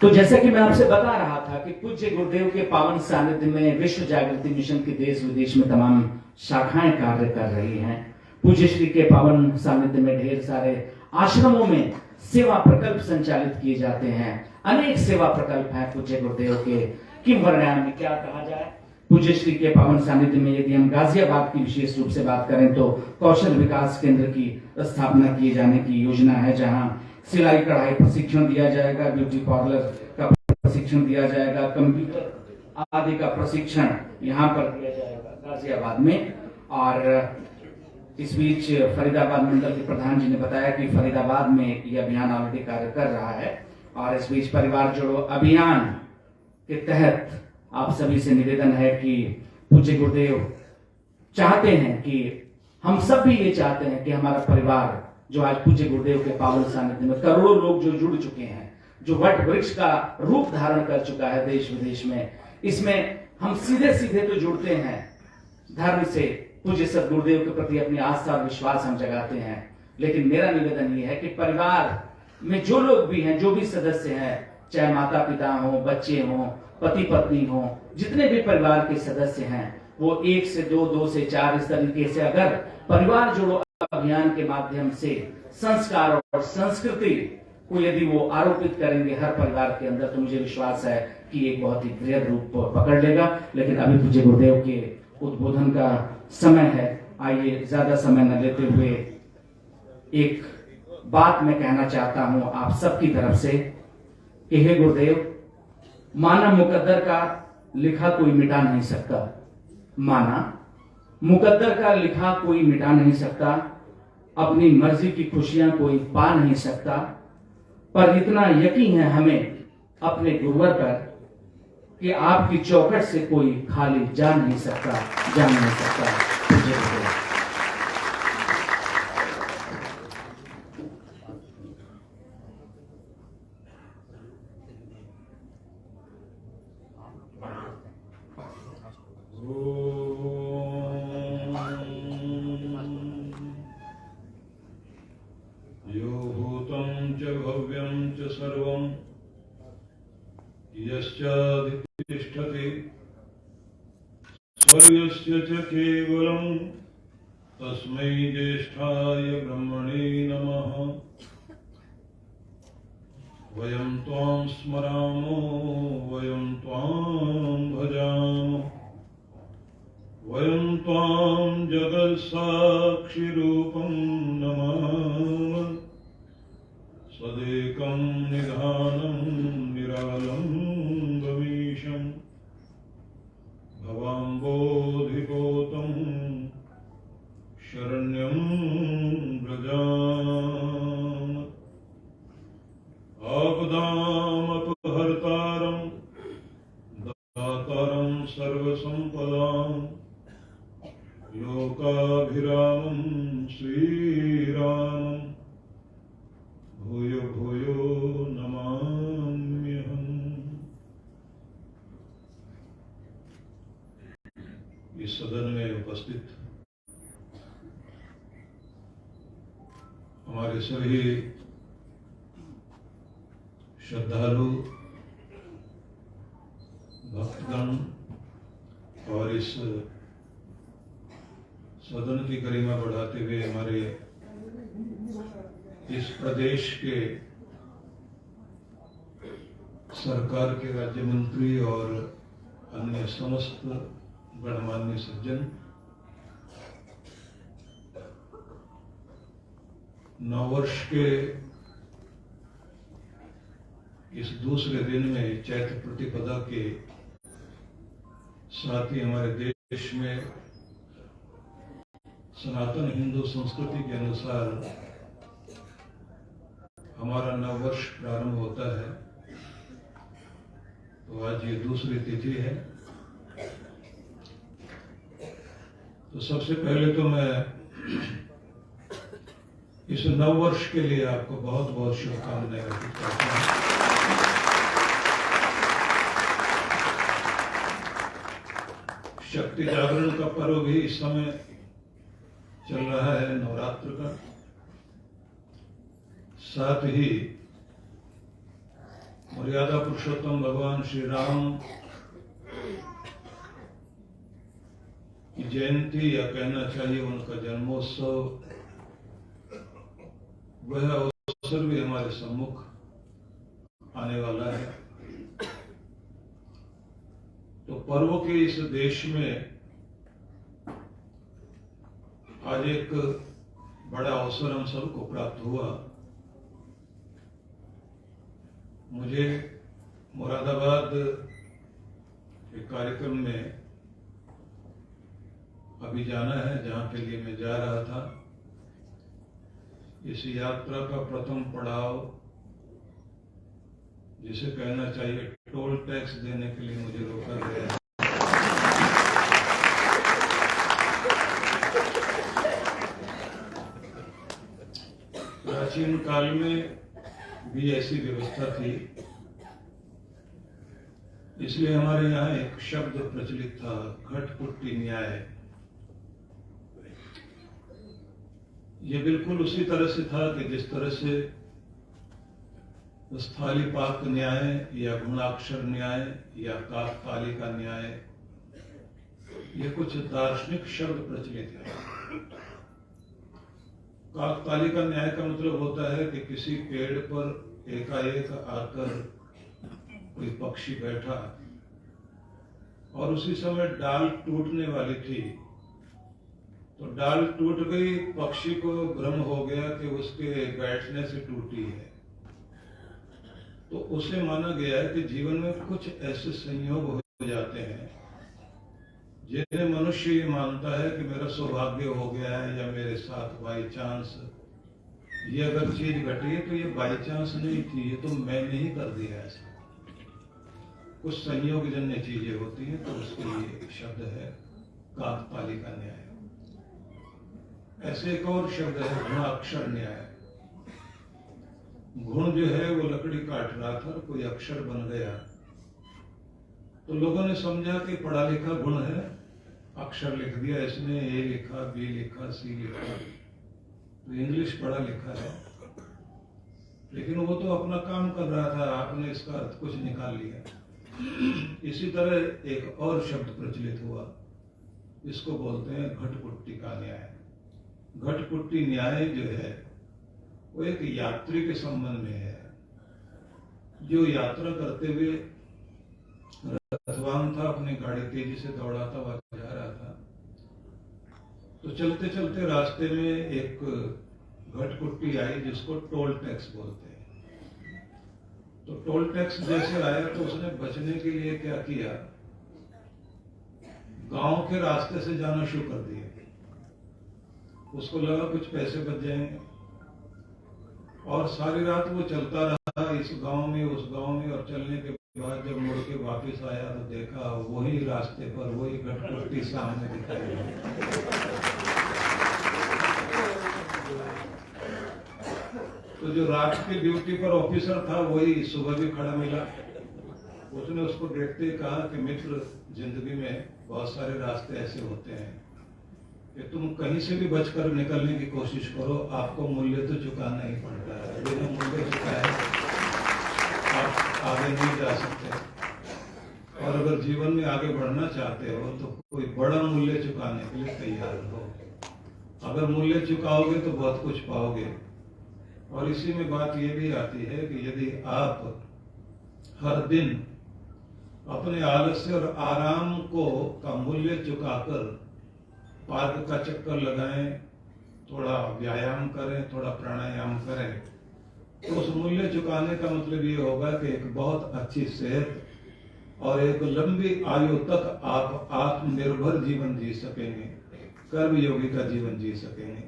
तो जैसा कि मैं आपसे बता रहा था कि पूज्य गुरुदेव के पावन सानिध्य में विश्व जागृति मिशन के देश विदेश में तमाम शाखाएं कार्य कर रही हैं। पूज्य श्री के पावन सानिध्य में ढेर सारे आश्रमों में सेवा प्रकल्प संचालित किए जाते हैं। अनेक सेवा प्रकल्प हैं पूज्य गुरुदेव के, किम वर्णन में क्या कहा जाए। पूज्य श्री के पावन सानिध्य में यदि हम गाजियाबाद की विशेष रूप से बात करें तो कौशल विकास केंद्र की स्थापना किए जाने की योजना है, जहां सिलाई कढ़ाई प्रशिक्षण दिया जाएगा, ब्यूटी पार्लर का प्रशिक्षण दिया जाएगा, कंप्यूटर आदि का प्रशिक्षण यहाँ पर दिया जाएगा गाजियाबाद में। और इस बीच फरीदाबाद मंडल के प्रधान जी ने बताया कि फरीदाबाद में यह अभियान ऑलरेडी कार्य कर रहा है। और इस बीच परिवार जोड़ो अभियान के तहत आप सभी से निवेदन है कि पूज्य गुरुदेव चाहते हैं कि हम सब भी ये चाहते हैं कि हमारा परिवार जो आज पूज्य गुरुदेव के पावन सानिध्य में करोड़ों लोग जो जुड़ चुके हैं, जो वट वृक्ष का रूप धारण कर चुका है देश विदेश में, इसमें हम सीधे सीधे तो जुड़ते हैं धर्म से, पूज्य सदगुरुदेव के प्रति अपनी आस्था और विश्वास हम जगाते हैं। लेकिन मेरा निवेदन ये है कि परिवार में जो लोग भी हैं, जो भी सदस्य हैं, चाहे माता पिता हो, बच्चे हो, पति पत्नी हो, जितने भी परिवार के सदस्य हैं, वो 1 से 2, 2 से 4 इस तरीके से अगर परिवार जोड़ो अभियान के माध्यम से संस्कार और संस्कृति को यदि वो आरोपित करेंगे हर परिवार के अंदर, तो मुझे विश्वास है कि एक बहुत ही बृहद रूप पकड़ लेगा। लेकिन अभी पूज्य गुरुदेव के उद्बोधन का समय है। आइए ज्यादा समय न लेते हुए एक बात मैं कहना चाहता हूं आप सबकी तरफ से कि हे गुरुदेव, माना मुकद्दर का लिखा कोई मिटा नहीं सकता, माना मुकद्दर का लिखा कोई मिटा नहीं सकता, अपनी मर्जी की खुशियां कोई पा नहीं सकता, पर इतना यकीन है हमें अपने गुरुवर पर कि आपकी चौखट से कोई खाली जा नहीं सकता, जा नहीं सकता। यो भूतं च भव्यं च सर्वं यश्चाधितिष्ठति स्वर्गस्य च केवलं तस्मै ज्येष्ठाय ब्रह्मणे नमः। वयं त्वां स्मरामो, वयं त्वां भजामो, वयं त्वां जगत्साक्षिरूपं नमामः। सदेकं निधानं निरालं गमीशं भवाम्बोधिपोतं शरण्यं व्रजामः। सम्पदाम् लोकाभिरामं श्रीरामं भूयो भूयो नमाम्यहम्। इस सदन में उपस्थित हमारे सभी श्रद्धालु भक्तगण और इस सदन की गरिमा बढ़ाते हुए हमारे इस प्रदेश के सरकार के राज्य मंत्री और अन्य समस्त गणमान्य सज्जन, नववर्ष के इस दूसरे दिन में चैत्र प्रतिपदा के साथ ही हमारे देश में सनातन हिंदू संस्कृति के अनुसार हमारा नववर्ष प्रारंभ होता है। तो आज ये दूसरी तिथि है। तो सबसे पहले तो मैं इस नववर्ष के लिए आपको बहुत बहुत शुभकामनाएं अर्पित करता हूं। शक्ति जागरण का पर्व भी इस समय चल रहा है, नवरात्र का। साथ ही मर्यादा पुरुषोत्तम भगवान श्री राम की जयंती, या कहना चाहिए उनका जन्मोत्सव, वह अवसर भी हमारे सम्मुख आने वाला है। तो पर्व के इस देश में आज एक बड़ा अवसर हम सबको प्राप्त हुआ। मुझे मुरादाबाद एक कार्यक्रम में अभी जाना है, जहां के लिए मैं जा रहा था। इस यात्रा का प्रथम पड़ाव, जिसे कहना चाहिए टोल टैक्स देने के लिए, मुझे रोका गया है। प्राचीन काल में भी ऐसी व्यवस्था थी, इसलिए हमारे यहाँ एक शब्द प्रचलित था, घटपुट्टी न्याय। ये बिल्कुल उसी तरह से था कि जिस तरह से स्थलीपाक न्याय या गुणाक्षर न्याय या काकतालिका न्याय, ये कुछ दार्शनिक शब्द प्रचलित है। काकतालिका न्याय का मतलब होता है कि किसी पेड़ पर एकाएक आकर कोई पक्षी बैठा और उसी समय डाल टूटने वाली थी, तो डाल टूट गई, पक्षी को भ्रम हो गया कि उसके बैठने से टूटी है। तो उसे माना गया है कि जीवन में कुछ ऐसे संयोग हो जाते हैं जिन्हें मनुष्य ये मानता है कि मेरा सौभाग्य हो गया है, या मेरे साथ बाई चांस ये अगर चीज घटी है तो ये बाई चांस नहीं थी, ये तो मैंने ही कर दिया ऐसा। कुछ संयोग जन्य चीजें होती हैं, तो उसके लिए शब्द है काकतालिका न्याय। ऐसे एक और शब्द है गुणाक्षर न्याय। गुण जो है वो लकड़ी काट रहा था, कोई अक्षर बन गया, तो लोगों ने समझा कि पढ़ा लिखा गुण है, अक्षर लिख दिया इसने, ए लिखा, बी लिखा, सी लिखा, तो इंग्लिश पढ़ा लिखा है। लेकिन वो तो अपना काम कर रहा था, आपने इसका अर्थ कुछ निकाल लिया। इसी तरह एक और शब्द प्रचलित हुआ, इसको बोलते हैं घटपुट्टी का न्याय। घटपुट्टी न्याय जो है वो एक यात्री के संबंध में है, जो यात्रा करते हुए रथवान था, अपनी गाड़ी तेजी से दौड़ाता हुआ जा रहा था। तो चलते चलते रास्ते में एक घटपुट्टी आई, जिसको टोल टैक्स बोलते हैं। तो टोल टैक्स जैसे आया तो उसने बचने के लिए क्या किया, गांव के रास्ते से जाना शुरू कर दिया। उसको लगा कुछ पैसे बच जाएंगे, और सारी रात वो चलता रहा, इस गांव में उस गांव में, और चलने के बाद जब मुड़ के वापस आया तो देखा वही रास्ते पर वही गटपट्टी सामने दिखाई दी। तो जो रात की ड्यूटी पर ऑफिसर था वही सुबह भी खड़ा मिला। उसने उसको देखते ही कहा कि मित्र, जिंदगी में बहुत सारे रास्ते ऐसे होते हैं कि तुम कहीं से भी बचकर निकलने की कोशिश करो, आपको मूल्य तो चुकाना ही पड़ता है। बिना मूल्य चुकाए आप आगे नहीं जा सकते। और अगर जीवन में आगे बढ़ना चाहते हो तो कोई बड़ा मूल्य चुकाने के लिए तैयार हो। अगर मूल्य चुकाओगे तो बहुत कुछ पाओगे। और इसी में बात ये भी आती है कि यदि आप हर दिन अपने आलस्य और आराम को का मूल्य चुकाकर पार्क का चक्कर लगाएं, थोड़ा व्यायाम करें, थोड़ा प्राणायाम करें, तो उस मूल्य चुकाने का मतलब ये होगा कि एक बहुत अच्छी सेहत और एक लंबी आयु तक आप आत्मनिर्भर जीवन जी सकेंगे, कर्मयोगी का जीवन जी सकेंगे।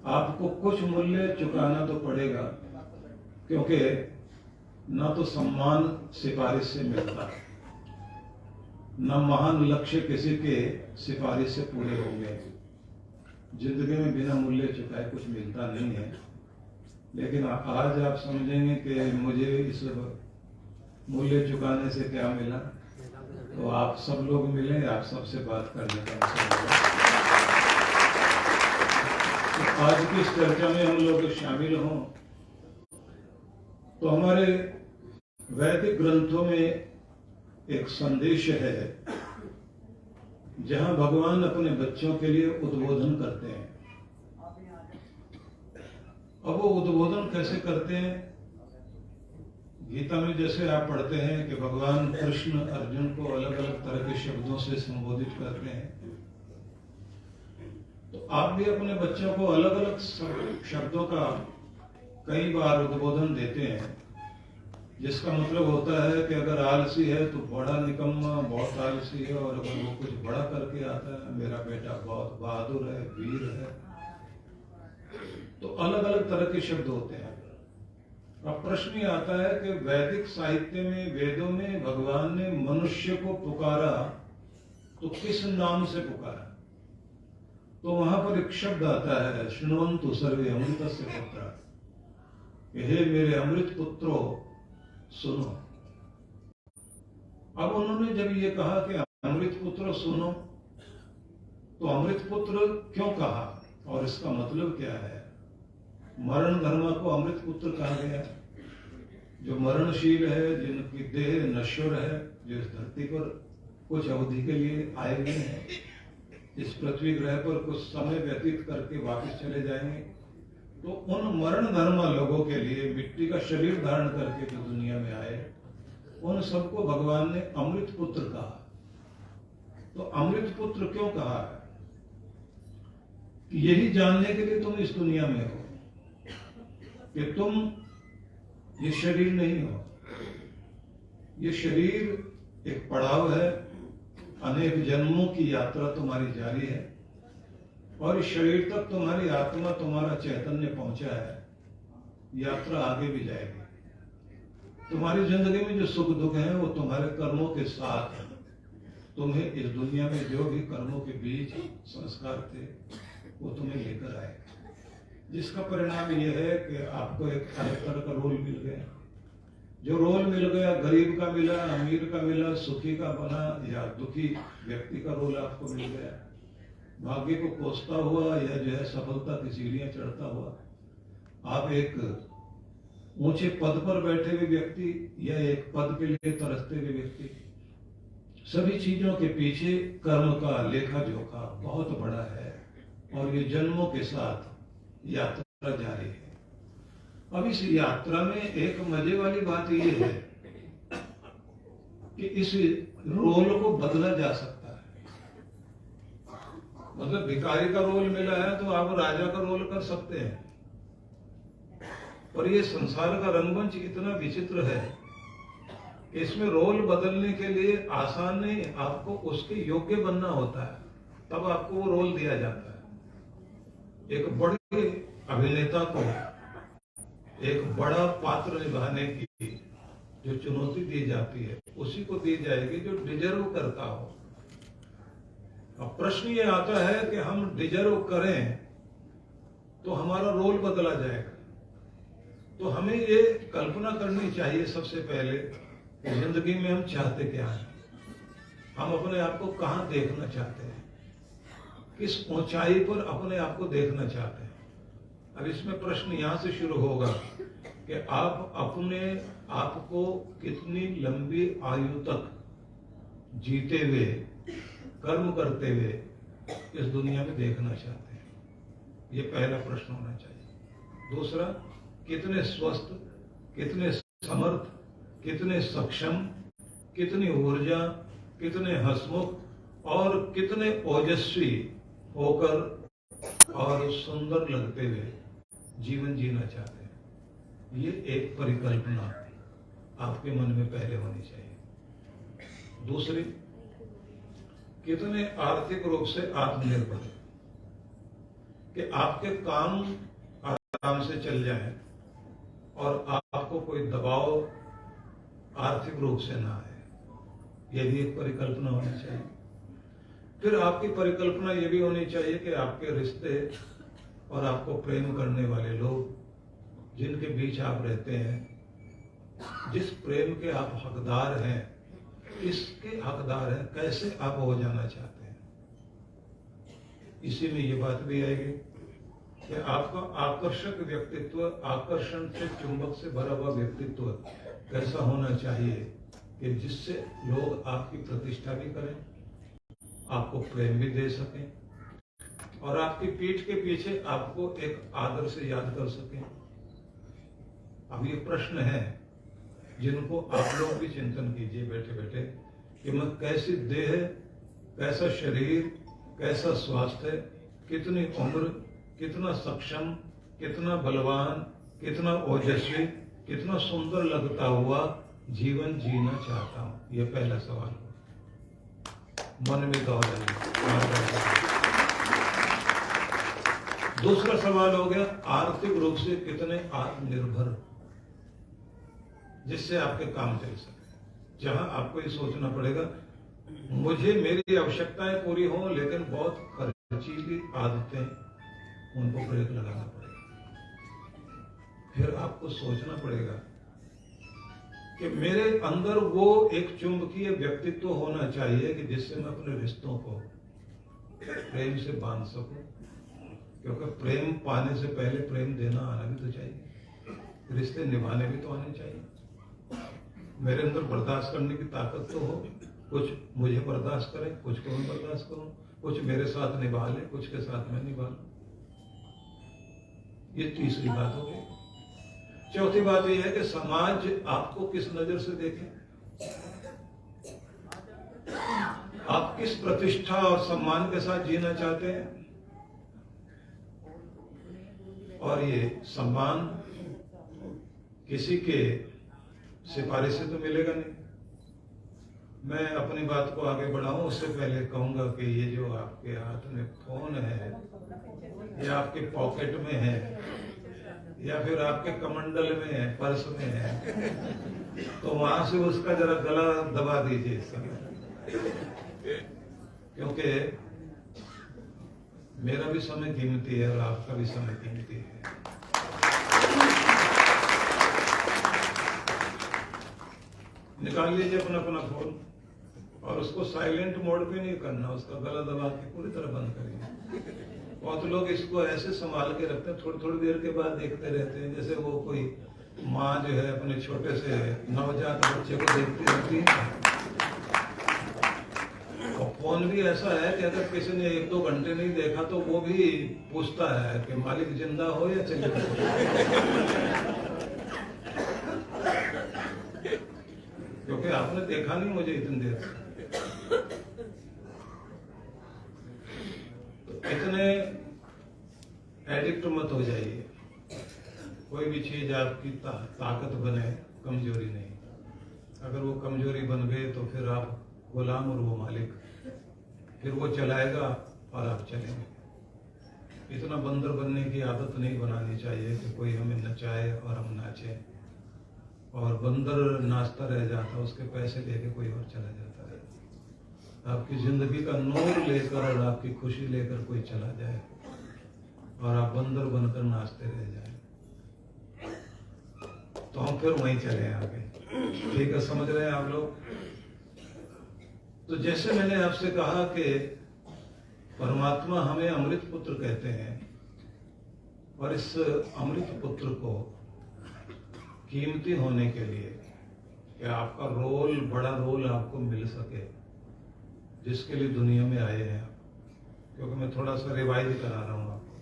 आपको कुछ मूल्य चुकाना तो पड़ेगा, क्योंकि न तो सम्मान सिफारिश से मिलता, न महान लक्ष्य किसी के सिफारिश से पूरे होंगे। जिंदगी में बिना मूल्य चुकाए कुछ मिलता नहीं है। लेकिन आज आप समझेंगे कि मुझे इस मूल्य चुकाने से क्या मिला, तो आप सब लोग मिले, आप सबसे बात करने का अवसर मिला। तो आज की इस चर्चा में हम लोग शामिल हों तो हमारे वैदिक ग्रंथों में एक संदेश है जहां भगवान अपने बच्चों के लिए उद्बोधन करते हैं। अब वो उद्बोधन कैसे करते हैं? गीता में जैसे आप पढ़ते हैं कि भगवान कृष्ण अर्जुन को अलग अलग तरह के शब्दों से संबोधित करते हैं, तो आप भी अपने बच्चों को अलग अलग शब्दों का कई बार उद्बोधन देते हैं, जिसका मतलब होता है कि अगर आलसी है तो बड़ा निकम्मा, बहुत आलसी है, और अगर वो कुछ बड़ा करके आता है, मेरा बेटा बहुत बहादुर है, वीर है। तो अलग अलग तरह के शब्द होते हैं। अब प्रश्न ये आता है कि वैदिक साहित्य में, वेदों में भगवान ने मनुष्य को पुकारा तो किस नाम से पुकारा? तो वहां पर एक शब्द आता है, शृण्वन्तु सर्वे अमृतस्य पुत्रा, हे मेरे अमृत पुत्रों सुनो। अब उन्होंने जब ये कहा कि अमृत पुत्र सुनो, तो अमृत पुत्र क्यों कहा और इसका मतलब क्या है? मरण धर्मा को अमृत पुत्र कहा गया, जो मरणशील है, जिनकी देह नश्वर है, जो इस धरती पर कुछ अवधि के लिए आए हुए हैं, इस पृथ्वी ग्रह पर कुछ समय व्यतीत करके वापस चले जाएंगे। तो उन मरण धर्मा लोगों के लिए मिट्टी का शरीर धारण करके जो दुनिया में आए, उन सबको भगवान ने अमृत पुत्र कहा। तो अमृत पुत्र क्यों कहा है? कि यही जानने के लिए तुम इस दुनिया में हो कि तुम ये शरीर नहीं हो। ये शरीर एक पड़ाव है, अनेक जन्मों की यात्रा तुम्हारी जारी है, और इस शरीर तक तुम्हारी आत्मा, तुम्हारा चैतन्य पहुंचा है। यात्रा आगे भी जाएगी। तुम्हारी जिंदगी में जो सुख दुख है वो तुम्हारे कर्मों के साथ है। तुम्हें इस दुनिया में जो भी कर्मों के बीच संस्कार थे वो तुम्हें लेकर आए, जिसका परिणाम ये है कि आपको एक कैरेक्टर का रोल मिल गया। जो रोल मिल गया, गरीब का मिला, अमीर का मिला, सुखी का बना या दुखी व्यक्ति का रोल आपको मिल गया। भाग्य को कोसता हुआ या जो है सफलता की सीढ़ियां चढ़ता हुआ आप एक ऊंचे पद पर बैठे हुए व्यक्ति या एक पद के लिए तरसते हुए व्यक्ति, सभी चीजों के पीछे कर्म का लेखा जोखा बहुत बड़ा है, और ये जन्मों के साथ यात्रा जारी है। अब इस यात्रा में एक मजे वाली बात ये है कि इस रोल को बदला जा सकता है। मतलब भिखारी का रोल मिला है तो आप राजा का रोल कर सकते हैं, पर ये संसार का रंगमंच इतना विचित्र है कि इसमें रोल बदलने के लिए आसान नहीं, आपको उसके योग्य बनना होता है, तब आपको वो रोल दिया जाता है। एक बड़े अभिनेता को एक बड़ा पात्र निभाने की जो चुनौती दी जाती है उसी को दी जाएगी जो डिजर्व करता हो। अब प्रश्न ये आता है कि हम डिजर्व करें तो हमारा रोल बदला जाएगा। तो हमें ये कल्पना करनी चाहिए सबसे पहले कि जिंदगी में हम चाहते क्या हैं, हम अपने आप को कहाँ देखना चाहते हैं, किस ऊंचाई पर अपने आप को देखना चाहते हैं। अब इसमें प्रश्न यहाँ से शुरू होगा कि आप अपने आप को कितनी लंबी आयु तक जीते हुए, कर्म करते हुए इस दुनिया में देखना चाहते हैं। ये पहला प्रश्न होना चाहिए। दूसरा, कितने स्वस्थ, कितने समर्थ, कितने सक्षम, कितनी ऊर्जा, कितने हंसमुख और कितने ओजस्वी होकर और सुंदर लगते हुए जीवन जीना चाहते हैं। ये एक परिकल्पना आपके मन में पहले होनी चाहिए। दूसरी, कितने आर्थिक रूप से आत्मनिर्भर है कि आपके काम आराम से चल जाए और आपको कोई दबाव आर्थिक रूप से ना आए। यह भी एक परिकल्पना होनी चाहिए। फिर आपकी परिकल्पना यह भी होनी चाहिए कि आपके रिश्ते और आपको प्रेम करने वाले लोग जिनके बीच आप रहते हैं, जिस प्रेम के आप हकदार हैं, किसके हकदार हैं, कैसे आप हो जाना चाहते हैं। इसी में ये बात भी आएगी कि आपका आकर्षक व्यक्तित्व, आकर्षण से चुंबक से भरा हुआ व्यक्तित्व कैसा होना चाहिए कि जिससे लोग आपकी प्रतिष्ठा भी करें, आपको प्रेम भी दे सकें और आपकी पीठ के पीछे आपको एक आदर से याद कर सकें। अब ये प्रश्न है जिनको आप लोग भी चिंतन कीजिए बैठे बैठे कि मैं कैसी देह, कैसा शरीर, कैसा स्वास्थ्य, कितनी उम्र, कितना सक्षम, कितना बलवान, कितना ओजस्वी, कितना सुंदर लगता हुआ जीवन जीना चाहता हूं। यह पहला सवाल हो, मन में दोहराइए। दूसरा सवाल हो गया आर्थिक रूप से कितने आत्मनिर्भर, जिससे आपके काम चल सके। जहां आपको ये सोचना पड़ेगा मुझे मेरी आवश्यकताएं पूरी हों लेकिन बहुत खर्चीली आदतें, उनको ब्रेक लगाना पड़ेगा। फिर आपको सोचना पड़ेगा कि मेरे अंदर वो एक चुंबकीय व्यक्तित्व होना चाहिए कि जिससे मैं अपने रिश्तों को प्रेम से बांध सकूं, क्योंकि प्रेम पाने से पहले प्रेम देना आना भी तो चाहिए, रिश्ते निभाने भी तो आने चाहिए। मेरे अंदर बर्दाश्त करने की ताकत तो हो, कुछ मुझे बर्दाश्त करें, कुछ को मैं बर्दाश्त करूं, कुछ मेरे साथ निभा ले, कुछ के साथ मैं निभा लूं। ये तीसरी बात हो गई। चौथी बात यह है कि समाज आपको किस नजर से देखे, आप किस प्रतिष्ठा और सम्मान के साथ जीना चाहते हैं। और ये सम्मान किसी के सिफारिश से तो मिलेगा नहीं। मैं अपनी बात को आगे बढ़ाऊं उससे पहले कहूंगा कि ये जो आपके हाथ में फोन है, या आपके पॉकेट में है, या फिर आपके कमंडल में है, पर्स में है, तो वहां से उसका जरा गला दबा दीजिए इस समय, क्योंकि मेरा भी समय कीमती है और आपका भी समय कीमती है। निकाल लीजिए अपना अपना फोन और उसको साइलेंट मोड पे नहीं करना, उसका गला दबा के पूरी तरह बंद करिए। बहुत लोग इसको ऐसे संभाल के रखते हैं, थोड़ी थोड़ी देर के बाद देखते रहते हैं, जैसे वो कोई माँ जो है अपने छोटे से नवजात बच्चे को देखती रहती है। और फोन भी ऐसा है कि अगर किसी ने 1-2 घंटे नहीं देखा तो वो भी पूछता है कि मालिक जिंदा हो या चले गए, क्योंकि आपने देखा नहीं मुझे इतनी देर से। तो इतने एडिक्ट मत हो जाइए। कोई भी चीज आपकी ताकत बने, कमजोरी नहीं। अगर वो कमजोरी बन गए तो फिर आप गुलाम और वो मालिक, फिर वो चलाएगा और आप चलेंगे। इतना बंदर बनने की आदत नहीं बनानी चाहिए कि कोई हमें नचाए और हम नाचे और बंदर नाचता रह जाता, उसके पैसे लेके कोई और चला जाता है। आपकी जिंदगी का नूर लेकर और आपकी खुशी लेकर कोई चला जाए और आप बंदर बनकर नाचते रह जाए, तो हम फिर वहीं चले आगे। ठीक है, समझ रहे हैं आप लोग? तो जैसे मैंने आपसे कहा कि परमात्मा हमें अमृत पुत्र कहते हैं, और इस अमृत पुत्र को कीमती होने के लिए कि आपका रोल, बड़ा रोल आपको मिल सके, जिसके लिए दुनिया में आए हैं आप, क्योंकि मैं थोड़ा सा रिवाइज करा रहा हूं आपको,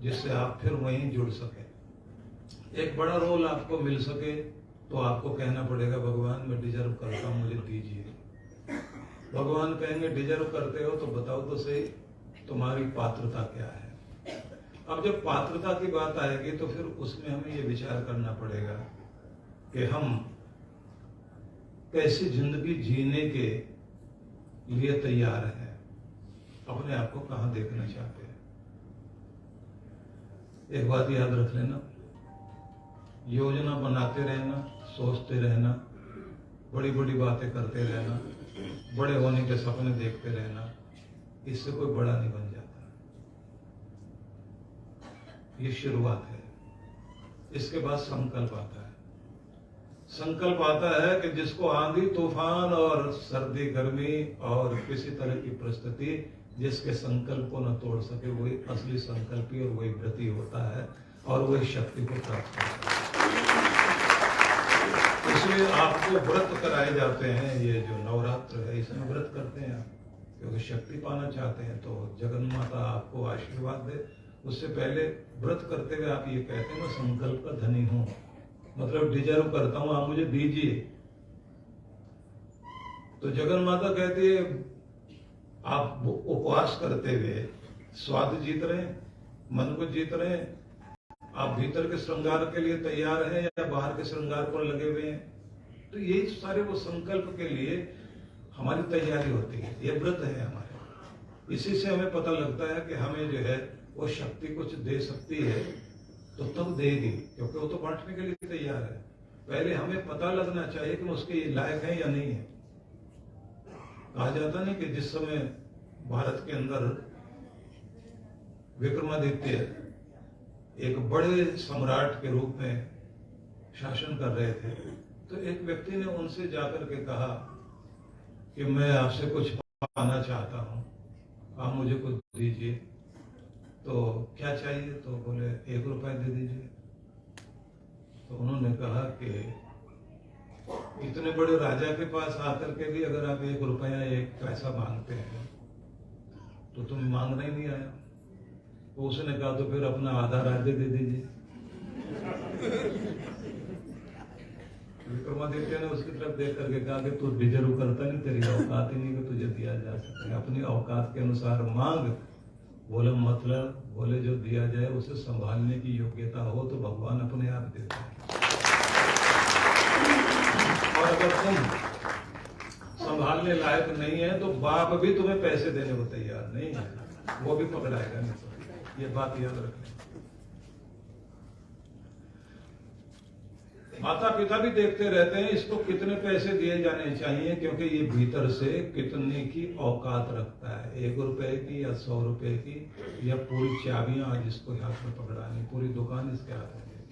जिससे आप फिर वहीं जुड़ सके। एक बड़ा रोल आपको मिल सके तो आपको कहना पड़ेगा भगवान मैं डिजर्व करता हूं, मुझे दीजिए। भगवान कहेंगे डिजर्व करते हो तो बताओ तो सही तुम्हारी पात्रता क्या है। अब जब पात्रता की बात आएगी तो फिर उसमें हमें ये विचार करना पड़ेगा कि हम कैसी जिंदगी जीने के लिए तैयार हैं, अपने आप को कहां देखना चाहते हैं। एक बात याद रख लेना, योजना बनाते रहना, सोचते रहना, बड़ी बड़ी बातें करते रहना, बड़े होने के सपने देखते रहना, इससे कोई बड़ा नहीं बन जाता। ये शुरुआत है। इसके बाद संकल्प आता है। संकल्प आता है कि जिसको आंधी तूफान और सर्दी गर्मी और किसी तरह की परिस्थिति जिसके संकल्प को न तोड़ सके, वही असली संकल्पी और वही व्रती होता है और वही शक्ति को प्राप्त करता है। इसलिए आपको व्रत कराए जाते हैं। ये जो नवरात्र है इसमें व्रत करते हैं आप, क्योंकि शक्ति पाना चाहते हैं तो जगन माता आपको आशीर्वाद दे। उससे पहले व्रत करते हुए आप ये कहते हैं मैं संकल्प का धनी हूं, मतलब डिजर्व करता हूं, आप मुझे दीजिए। तो जगन माता कहती है आप उपवास करते हुए स्वाद जीत रहे हैं, मन को जीत रहे हैं, आप भीतर के श्रृंगार के लिए तैयार हैं या बाहर के श्रृंगार पर लगे हुए हैं। तो यही सारे वो संकल्प के लिए हमारी तैयारी होती है। ये व्रत है हमारे। इसी से हमें पता लगता है कि हमें जो है वो शक्ति कुछ दे सकती है तो तब देगी, क्योंकि वो तो बांटने के लिए तैयार है। पहले हमें पता लगना चाहिए कि उसके लायक है या नहीं है। कहा जाता नहीं कि जिस समय भारत के अंदर विक्रमादित्य एक बड़े सम्राट के रूप में शासन कर रहे थे, तो एक व्यक्ति ने उनसे जाकर के कहा कि मैं आपसे कुछ पाना चाहता हूं, आप मुझे कुछ दीजिए। तो क्या चाहिए? तो बोले 1 रुपया दे दीजिए। तो उन्होंने कहा कि इतने बड़े राजा के पास आकर के भी अगर आप 1 रुपया 1 पैसा मांगते हैं तो तुम्हें मांगना ही नहीं आया। तो उसने कहा तो फिर अपना आधा राज्य दे दीजिए। विक्रमादित्य ने उसकी तरफ देख करके कहा कि तू डिजर्व करता नहीं, तेरी औकात ही नहीं कि तुझे दिया जा सके। अपनी औकात के अनुसार मांग। बोले मतलब बोले जो दिया जाए उसे संभालने की योग्यता हो तो भगवान अपने आप देते हैं। और अगर तुम संभालने लायक नहीं है तो बाप भी तुम्हें पैसे देने को तैयार नहीं है, वो भी पकड़ाएगा नहीं। ये बात याद रखें। माता पिता भी देखते रहते हैं इसको कितने पैसे दिए जाने चाहिए, क्योंकि ये भीतर से कितने की औकात रखता है। 1 रुपए की या 100 रुपए की या पूरी चाबियां आज इसको हाथ में पकड़ानी, पूरी दुकान इसके हाथ में देती।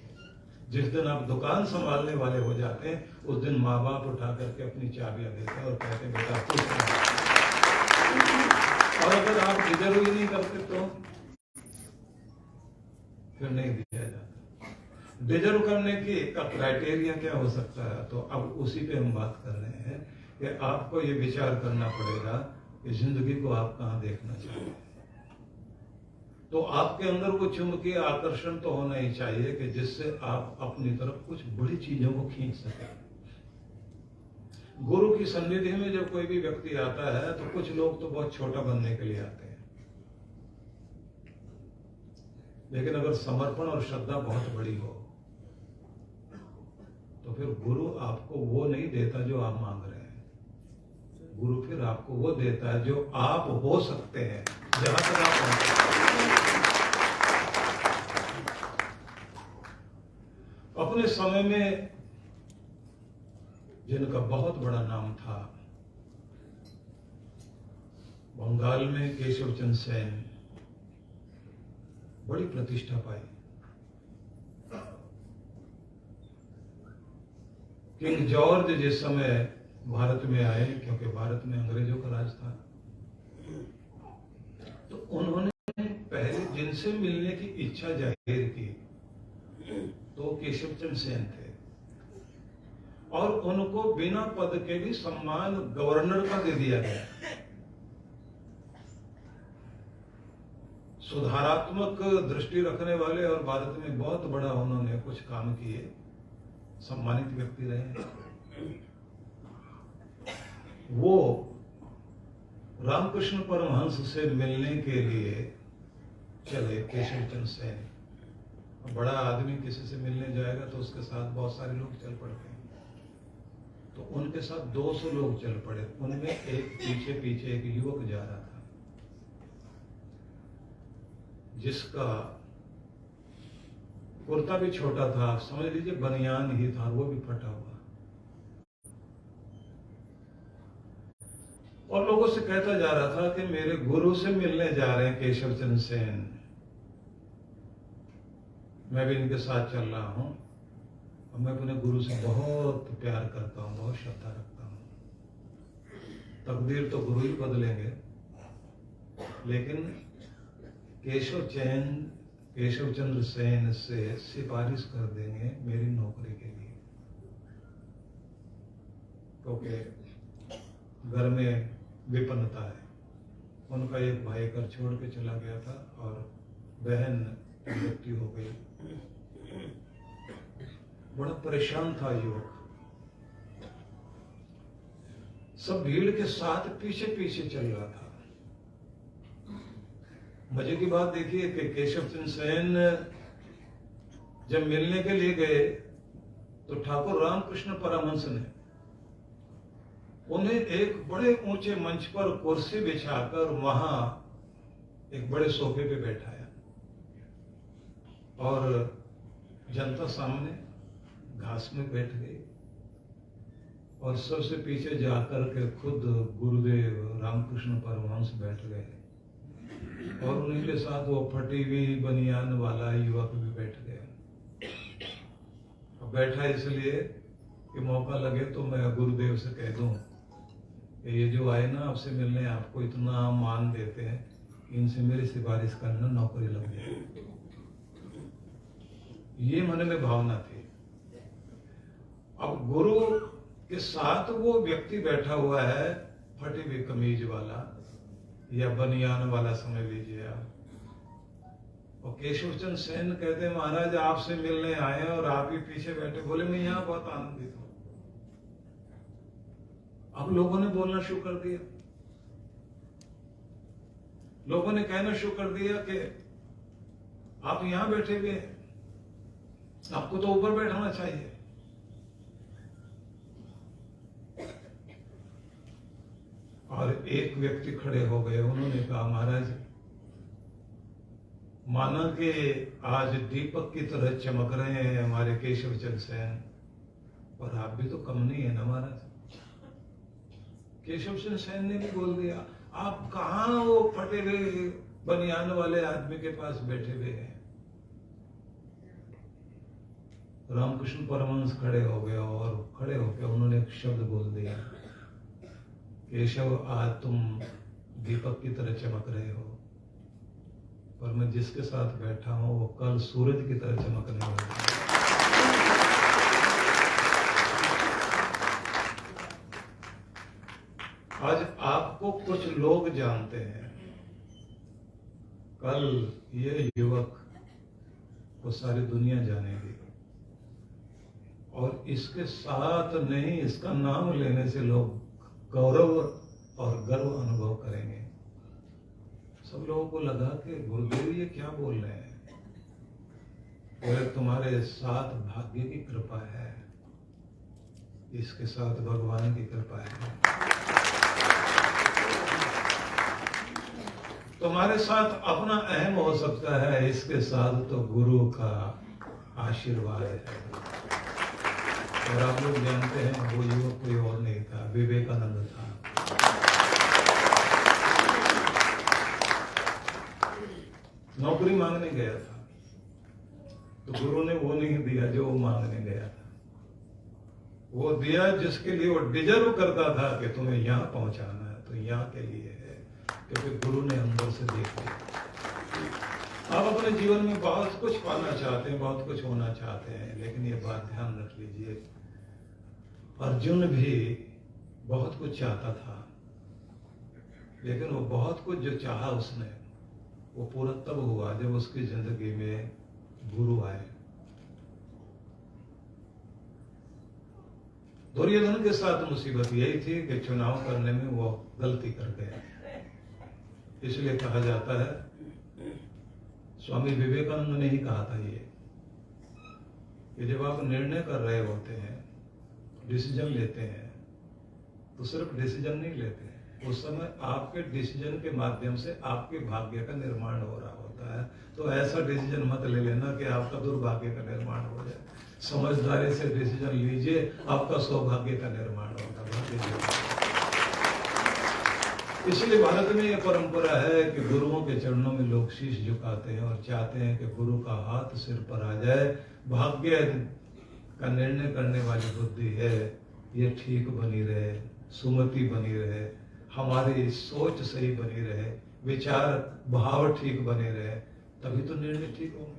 जिस दिन आप दुकान संभालने वाले हो जाते हैं उस दिन माँ बाप उठा करके अपनी चाबियां देते हैं और कहते हैं बेटा खुश रहो। और अगर आप डिजर्व ही नहीं करते तो फिर नहीं दिया जाता। डिजर्व करने की का क्राइटेरिया क्या हो सकता है? तो अब उसी पे हम बात कर रहे हैं कि आपको ये विचार करना पड़ेगा कि जिंदगी को आप कहां देखना चाहते हैं। तो आपके अंदर वो चुंबकीय आकर्षण तो होना ही चाहिए कि जिससे आप अपनी तरफ कुछ बड़ी चीजों को खींच सकें। गुरु की सन्निधि में जब कोई भी व्यक्ति आता है तो कुछ लोग तो बहुत छोटा बनने के लिए आते हैं, लेकिन अगर समर्पण और श्रद्धा बहुत बड़ी हो तो फिर गुरु आपको वो नहीं देता जो आप मांग रहे हैं। गुरु फिर आपको वो देता है जो आप हो सकते हैं, जहां तक आप पहुंच सकते हैं। अपने समय में जिनका बहुत बड़ा नाम था। बंगाल में केशव चंद्र सेन बड़ी प्रतिष्ठा पाई। किंग जॉर्ज जिस समय भारत में आए, क्योंकि भारत में अंग्रेजों का राज था, तो उन्होंने पहले जिनसे मिलने की इच्छा जाहिर की तो केशव चंद्र सेन थे, और उनको बिना पद के भी सम्मान गवर्नर का दे दिया गया। सुधारात्मक दृष्टि रखने वाले और भारत में बहुत बड़ा उन्होंने कुछ काम किए, सम्मानित व्यक्ति रहे। वो रामकृष्ण परमहंस से मिलने के लिए चले, केशव चंद्र सेन। बड़ा आदमी किसी से मिलने जाएगा तो उसके साथ बहुत सारे लोग चल पड़ते हैं, तो उनके साथ 200 लोग चल पड़े। उनमें एक पीछे पीछे एक युवक जा रहा था, जिसका कुर्ता भी छोटा था, समझ लीजिए बनियान ही था, वो भी फटा हुआ, और लोगों से कहता जा रहा था कि मेरे गुरु से मिलने जा रहे हैं केशव चंद्र सेन, मैं भी इनके साथ चल रहा हूं, और मैं अपने गुरु से बहुत प्यार करता हूं, बहुत श्रद्धा रखता हूं। तकदीर तो गुरु ही बदलेंगे, लेकिन केशव चंद्र सेन से सिफारिश कर देंगे मेरी नौकरी के लिए, क्योंकि घर में विपन्नता है। उनका एक भाई घर छोड़ के चला गया था और बहन की मृत्यु हो गई। बड़ा परेशान था युवक। सब भीड़ के साथ पीछे पीछे चल रहा था। मजे की बात देखिए कि केशव चंद्र सेन जब मिलने के लिए गए तो ठाकुर रामकृष्ण परमहंस ने उन्हें एक बड़े ऊंचे मंच पर कुर्सी बिछाकर वहां एक बड़े सोफे पे बैठाया और जनता सामने घास में बैठ गई, और सबसे पीछे जाकर के खुद गुरुदेव रामकृष्ण परमहंस बैठ गए, और उन्हीं के साथ वो फटी हुई बनियान वाला युवक भी बैठ गया। बैठा इसलिए कि मौका लगे तो मैं गुरुदेव से कह दूं कि ये जो आए ना आपसे मिलने, आपको इतना मान देते हैं, इनसे मेरी सिफारिश करना, नौकरी लग जाए। ये मन में भावना थी। अब गुरु के साथ वो व्यक्ति बैठा हुआ है, फटी हुई कमीज वाला या बनियान वाला समझ लीजिए आप, और केशव चंद्र सेन कहते हैं महाराज आपसे मिलने आए और आप ही पीछे बैठे। बोले मैं यहाँ बहुत आनंदित हूं। अब लोगों ने बोलना शुरू कर दिया, लोगों ने कहना शुरू कर दिया कि आप यहां बैठे हुए हैं, आपको तो ऊपर बैठना चाहिए। और एक व्यक्ति खड़े हो गए, उन्होंने कहा महाराज माना कि आज दीपक की तरह चमक रहे हैं हमारे केशव चंद्र सेन, और आप भी तो कम नहीं है ना महाराज। केशव चंद्र सेन ने भी बोल दिया आप कहां वो फटे हुए बनियान वाले आदमी के पास बैठे हुए हैं। रामकृष्ण परमहंस खड़े हो गए, और खड़े होकर उन्होंने एक शब्द बोल दिया, केशव आज तुम दीपक की तरह चमक रहे हो, पर मैं जिसके साथ बैठा हूं वो कल सूरज की तरह चमकने वाला है। आज आपको कुछ लोग जानते हैं, कल ये युवक को सारी दुनिया जानेगी, और इसके साथ नहीं, इसका नाम लेने से लोग गौरव और गर्व अनुभव करेंगे। सब लोगों को लगा कि गुरुदेव ये क्या बोल रहे हैं, और तुम्हारे साथ भाग्य की कृपा है, इसके साथ भगवान की कृपा है, तुम्हारे साथ अपना अहम हो सकता है, इसके साथ तो गुरु का आशीर्वाद है। और आप लोग जानते हैं वो युवक कोई और नहीं था, विवेकानंद था। नौकरी मांगने गया था तो गुरु ने वो नहीं दिया जो वो मांगने गया था, वो दिया जिसके लिए वो डिजर्व करता था कि तुम्हें यहाँ पहुंचाना है, तो यहाँ के लिए है, क्योंकि गुरु ने अंदर से देख लिया। आप अपने जीवन में बहुत कुछ पाना चाहते हैं, बहुत कुछ होना चाहते हैं, लेकिन ये बात ध्यान रख लीजिए, अर्जुन भी बहुत कुछ चाहता था, लेकिन वो बहुत कुछ जो चाहा उसने वो पूरा तब हुआ जब उसकी जिंदगी में गुरु आए। दुर्योधन के साथ मुसीबत यही थी कि चुनाव करने में वो गलती कर गया। इसलिए कहा जाता है, स्वामी विवेकानंद ने ही कहा था ये, कि जब आप निर्णय कर रहे होते हैं, डिसीजन लेते हैं, तो सिर्फ डिसीजन नहीं लेते हैं, उस समय आपके डिसीजन के माध्यम से आपके भाग्य का निर्माण हो रहा होता है। तो ऐसा डिसीजन मत ले लेना कि आपका दुर्भाग्य का निर्माण हो जाए। समझदारी से डिसीजन लीजिए, आपका सौभाग्य का निर्माण होगा। इसलिए भारत में यह परंपरा है कि गुरुओं के चरणों में लोग शीश झुकाते हैं और चाहते हैं कि गुरु का हाथ सिर पर आ जाए। भाग्य का निर्णय करने वाली बुद्धि है, ये ठीक बनी रहे, सुमति बनी रहे, हमारी सोच सही बनी रहे, विचार भाव ठीक बने रहे, तभी तो निर्णय ठीक होंगे।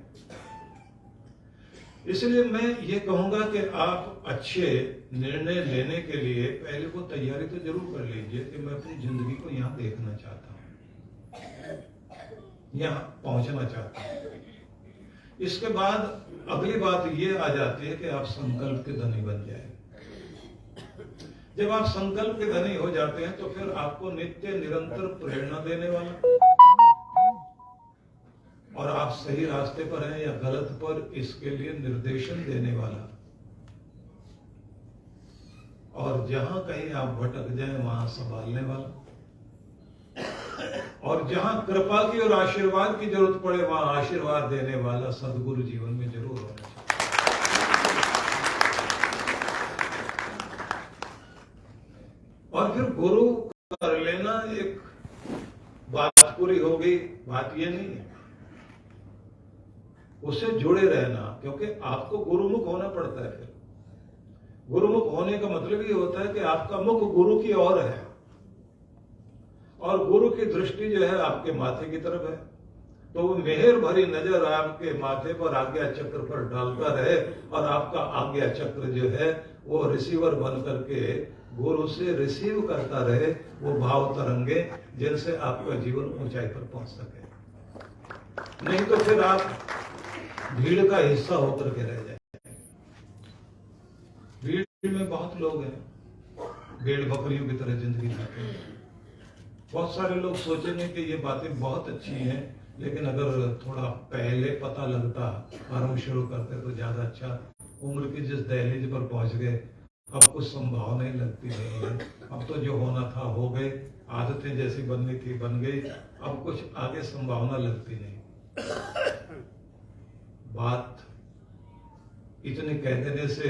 इसलिए मैं ये कहूंगा कि आप अच्छे निर्णय लेने के लिए पहले वो तैयारी तो जरूर कर लीजिए कि मैं अपनी जिंदगी को यहाँ देखना चाहता हूँ, यहाँ पहुंचना चाहता हूँ। इसके बाद अगली बात ये आ जाती है कि आप संकल्प के धनी बन जाए। जब आप संकल्प के धनी हो जाते हैं तो फिर आपको नित्य निरंतर प्रेरणा देने वाला और आप सही रास्ते पर हैं या गलत पर, इसके लिए निर्देशन देने वाला, और जहां कहीं आप भटक जाएं वहां संभालने वाला, और जहां कृपा की और आशीर्वाद की जरूरत पड़े वहां आशीर्वाद देने वाला सद्गुरु जीवन में जरूर होना चाहिए। और फिर गुरु कर लेना एक बात पूरी हो गई, बात ये नहीं है, उससे जुड़े रहना, क्योंकि आपको गुरुमुख होना पड़ता है। फिर गुरुमुख होने का मतलब ये होता है कि आपका मुख गुरु की ओर है और गुरु की दृष्टि जो है आपके माथे की तरफ है, तो वो मेहर भरी नजर आपके माथे पर आज्ञा चक्र पर डालता रहे और आपका आज्ञा चक्र जो है वो रिसीवर बन करके गुरु से रिसीव करता रहे वो भाव तरंगे, जिनसे आपका जीवन ऊंचाई पर पहुंच सके। नहीं तो फिर आप भीड़ का हिस्सा होकर के रह जाए। भीड़ में बहुत लोग हैं, भेड़ बकरियों की तरह जिंदगी जीते हैं। बहुत सारे लोग सोचेंगे कि ये बातें बहुत अच्छी हैं, लेकिन अगर थोड़ा पहले पता लगता, आरंभ शुरू करते तो ज्यादा अच्छा। उम्र की जिस दहलीज पर पहुंच गए, अब कुछ संभावना ही लगती नहीं है। अब तो जो होना था हो गए, आदतें जैसी बननी थी बन गई, अब कुछ आगे संभावना लगती नहीं। बात इतने कह देने से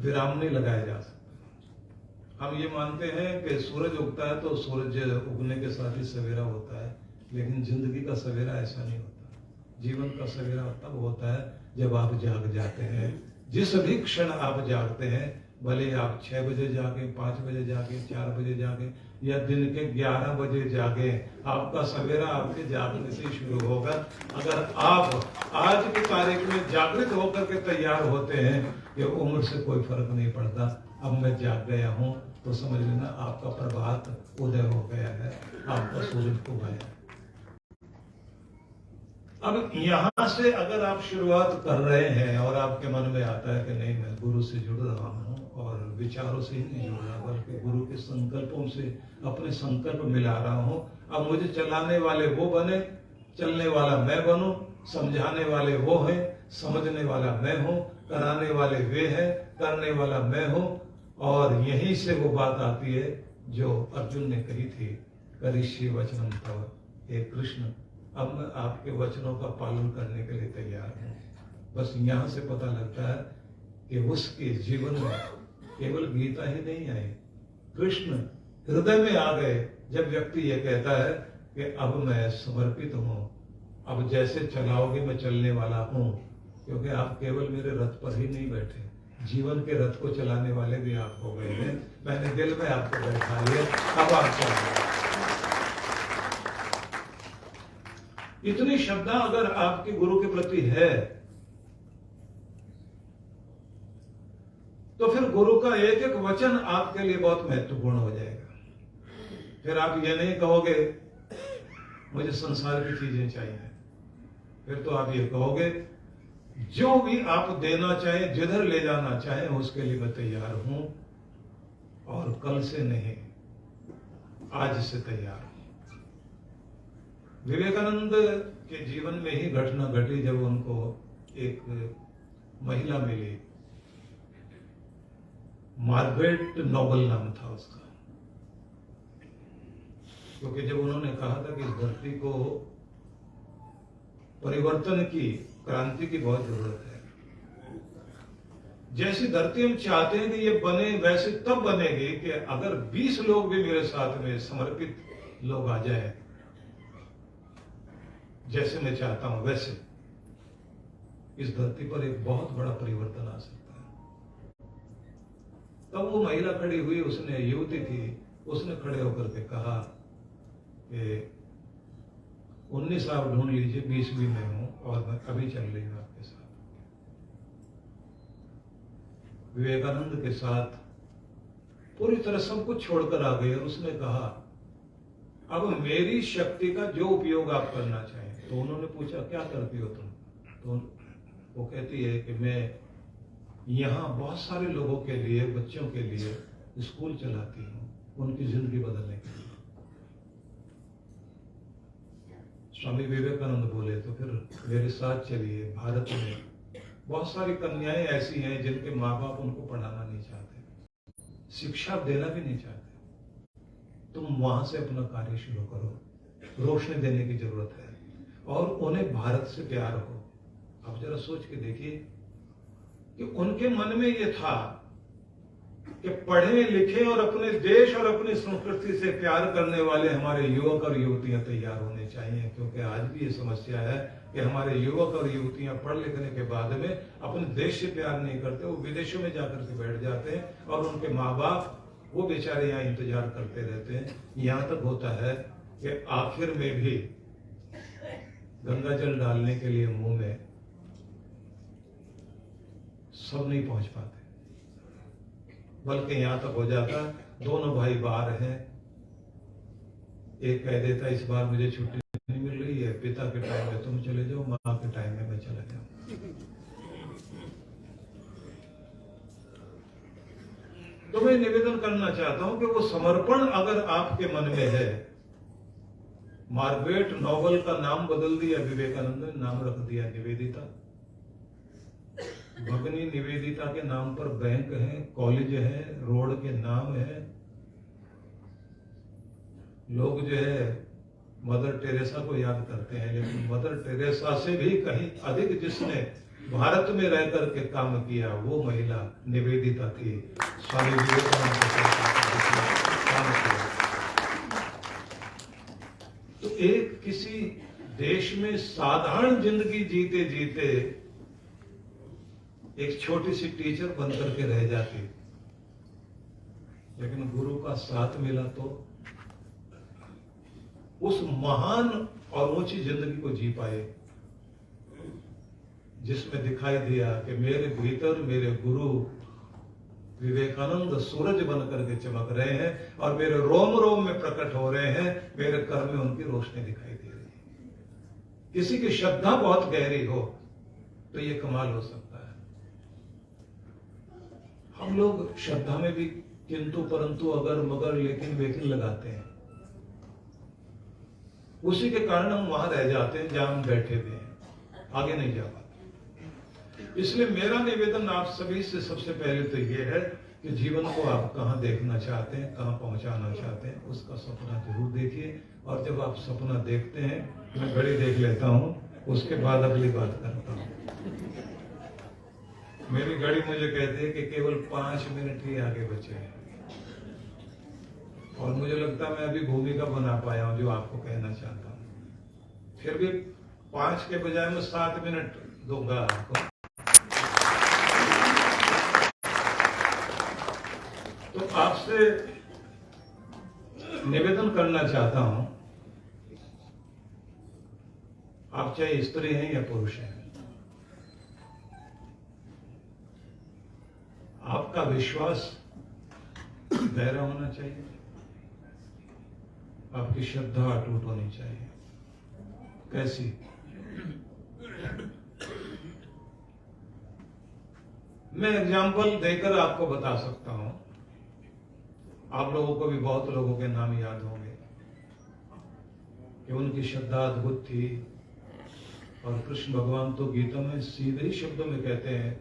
विराम नहीं लगाया जा सकता। हम ये मानते हैं कि सूरज उगता है तो सूरज उगने के साथ ही सवेरा होता है, लेकिन जिंदगी का सवेरा ऐसा नहीं होता। जीवन का सवेरा तब होता है जब आप जाग जाते हैं। जिस भी क्षण आप जागते हैं, भले आप 6 बजे जागे, 5 बजे जागे, 4 बजे जागे या दिन के 11 बजे जागे, आपका सवेरा आपके जागने से शुरू होगा। अगर आप आज की तारीख में जागृत होकर के तैयार होते हैं कि उम्र से कोई फर्क नहीं पड़ता, अब मैं जाग गया हूं, तो समझ लेना आपका प्रभात उदय हो गया है, आपका सूरज उगा है। अब यहां से अगर आप शुरुआत कर रहे हैं और आपके मन में आता है कि नहीं, मैं गुरु से जुड़ रहा हूं और विचारों से ही नहीं जुड़ रहा, बल्कि गुरु के संकल्पों से अपने संकल्प मिला रहा हूं, अब मुझे चलाने वाले वो बने, चलने वाला मैं बनूं, समझाने वाले वो हैं, समझने वाला मैं हूं, कराने वाले वे हैं, करने वाला मैं हूं। और यहीं से वो बात आती है जो अर्जुन ने कही थी, करिष्ये वचनं तव, हे कृष्ण, अब मैं आपके वचनों का पालन करने के लिए तैयार हूं। बस यहां से पता लगता है कि उसके जीवन में केवल गीता ही नहीं आई, कृष्ण हृदय में आ गए जब व्यक्ति ये कहता है कि अब मैं समर्पित हूं, अब जैसे चलाओगे मैं चलने वाला हूं, क्योंकि आप केवल मेरे रथ पर ही नहीं बैठे, जीवन के रथ को चलाने वाले भी आप हो गए हैं। मैंने दिल में आपको बैठा है, अब आप चलाइए। इतनी श्रद्धा अगर आपके गुरु के प्रति है तो फिर गुरु का एक एक वचन आपके लिए बहुत महत्वपूर्ण हो जाएगा। फिर आप ये नहीं कहोगे मुझे संसार की चीजें चाहिए, फिर तो आप ये कहोगे जो भी आप देना चाहें, जिधर ले जाना चाहें, उसके लिए मैं तैयार हूं, और कल से नहीं आज से तैयार हूं। विवेकानंद के जीवन में ही घटना घटी जब उनको एक महिला मिली, मार्गरेट नोबल नाम था उसका, क्योंकि जब उन्होंने कहा था कि इस धरती को परिवर्तन की, क्रांति की बहुत जरूरत है, जैसी धरती हम चाहते हैं कि ये बने वैसे तब बनेगी कि अगर 20 लोग भी मेरे साथ में समर्पित लोग आ जाए, जैसे मैं चाहता हूं वैसे इस धरती पर एक बहुत बड़ा परिवर्तन आ सकता है। तब वो महिला खड़ी हुई, उसने, युवती थी, उसने खड़े होकर के कहा कि 19 आप ढूंढ लीजिए, 20 भी मैं हूं और मैं अभी चल रही हूं आपके साथ। विवेकानंद के साथ पूरी तरह सब कुछ छोड़कर आ गई और उसने कहा अब मेरी शक्ति का जो उपयोग आप करना चाहें। तो उन्होंने पूछा क्या करती हो तुम? तो वो कहती है कि मैं यहाँ बहुत सारे लोगों के लिए, बच्चों के लिए स्कूल चलाती हूँ, उनकी जिंदगी बदलने के लिए। स्वामी विवेकानंद बोले तो फिर मेरे साथ चलिए, भारत में बहुत सारी कन्याएं ऐसी हैं जिनके माँ बाप उनको पढ़ाना नहीं चाहते, शिक्षा देना भी नहीं चाहते। तुम वहां से अपना कार्य शुरू करो, रोशनी देने की जरूरत है और उन्हें भारत से प्यार हो। अब जरा सोच के देखिए कि उनके मन में ये था कि पढ़े लिखे और अपने देश और अपनी संस्कृति से प्यार करने वाले हमारे युवक और युवतियां तैयार होने चाहिए, क्योंकि आज भी ये समस्या है कि हमारे युवक और युवतियां पढ़ लिखने के बाद में अपने देश से प्यार नहीं करते, वो विदेशों में जाकर के बैठ जाते हैं और उनके माँ बाप वो बेचारे यहाँ इंतजार करते रहते हैं। यहाँ तक होता है कि आखिर में भी गंगा जल डालने के लिए मुंह में सब नहीं पहुंच पाते, बल्कि यहां तक हो जाता दोनों भाई बाहर हैं, एक कह देता इस बार मुझे छुट्टी नहीं मिल रही है, पिता के टाइम में तुम चले जाओ, माँ के टाइम में मैं चला जाऊं। तो मैं निवेदन करना चाहता हूं कि वो समर्पण अगर आपके मन में है, मार्गरेट नोबल का नाम बदल दिया विवेकानंद ने, नाम रख दिया निवेदिता। भगनी निवेदिता के नाम पर बैंक है, कॉलेज है, रोड के नाम है। लोग जो है मदर टेरेसा को याद करते हैं, लेकिन मदर टेरेसा से भी कहीं अधिक जिसने भारत में रह करके काम किया वो महिला निवेदिता थी। स्वामी विवेकानंद के साथ काम किया। तो एक किसी देश में साधारण जिंदगी जीते जीते एक छोटी सी टीचर बन करके रह जाती, लेकिन गुरु का साथ मिला तो उस महान और ऊंची जिंदगी को जी पाए, जिसमें दिखाई दिया कि मेरे भीतर मेरे गुरु विवेकानंद सूरज बन करके चमक रहे हैं और मेरे रोम रोम में प्रकट हो रहे हैं, मेरे कर्म में उनकी रोशनी दिखाई दे रही है। किसी की श्रद्धा बहुत गहरी हो तो ये कमाल हो सकता है। हम लोग श्रद्धा में भी किंतु परंतु अगर मगर लेकिन वेकिन लगाते हैं, उसी के कारण हम वहां रह जाते हैं जहां हम बैठे हुए हैं, आगे नहीं जा पाते। इसलिए मेरा निवेदन आप सभी से सबसे पहले तो ये है कि जीवन को आप कहां देखना चाहते हैं, कहां पहुंचाना चाहते हैं, उसका सपना जरूर देखिए। और जब आप सपना देखते हैं, मैं घड़ी देख लेता हूं, उसके बाद अगली बात करता हूं। मेरी घड़ी मुझे कहती है कि केवल 5 मिनट ही आगे बचे हैं, और मुझे लगता है मैं अभी भूमिका बना पाया हूं जो आपको कहना चाहता हूं। फिर भी 5 के बजाय मैं 7 मिनट दूंगा आपको। तो आपसे निवेदन करना चाहता हूं, आप चाहे स्त्री हैं या पुरुष हैं, आपका विश्वास गहरा होना चाहिए, आपकी श्रद्धा अटूट होनी चाहिए। कैसी? मैं एग्जाम्पल देकर आपको बता सकता हूं। आप लोगों को भी बहुत लोगों के नाम याद होंगे कि उनकी श्रद्धा अद्भुत थी, और कृष्ण भगवान तो गीता में सीधे ही शब्दों में कहते हैं,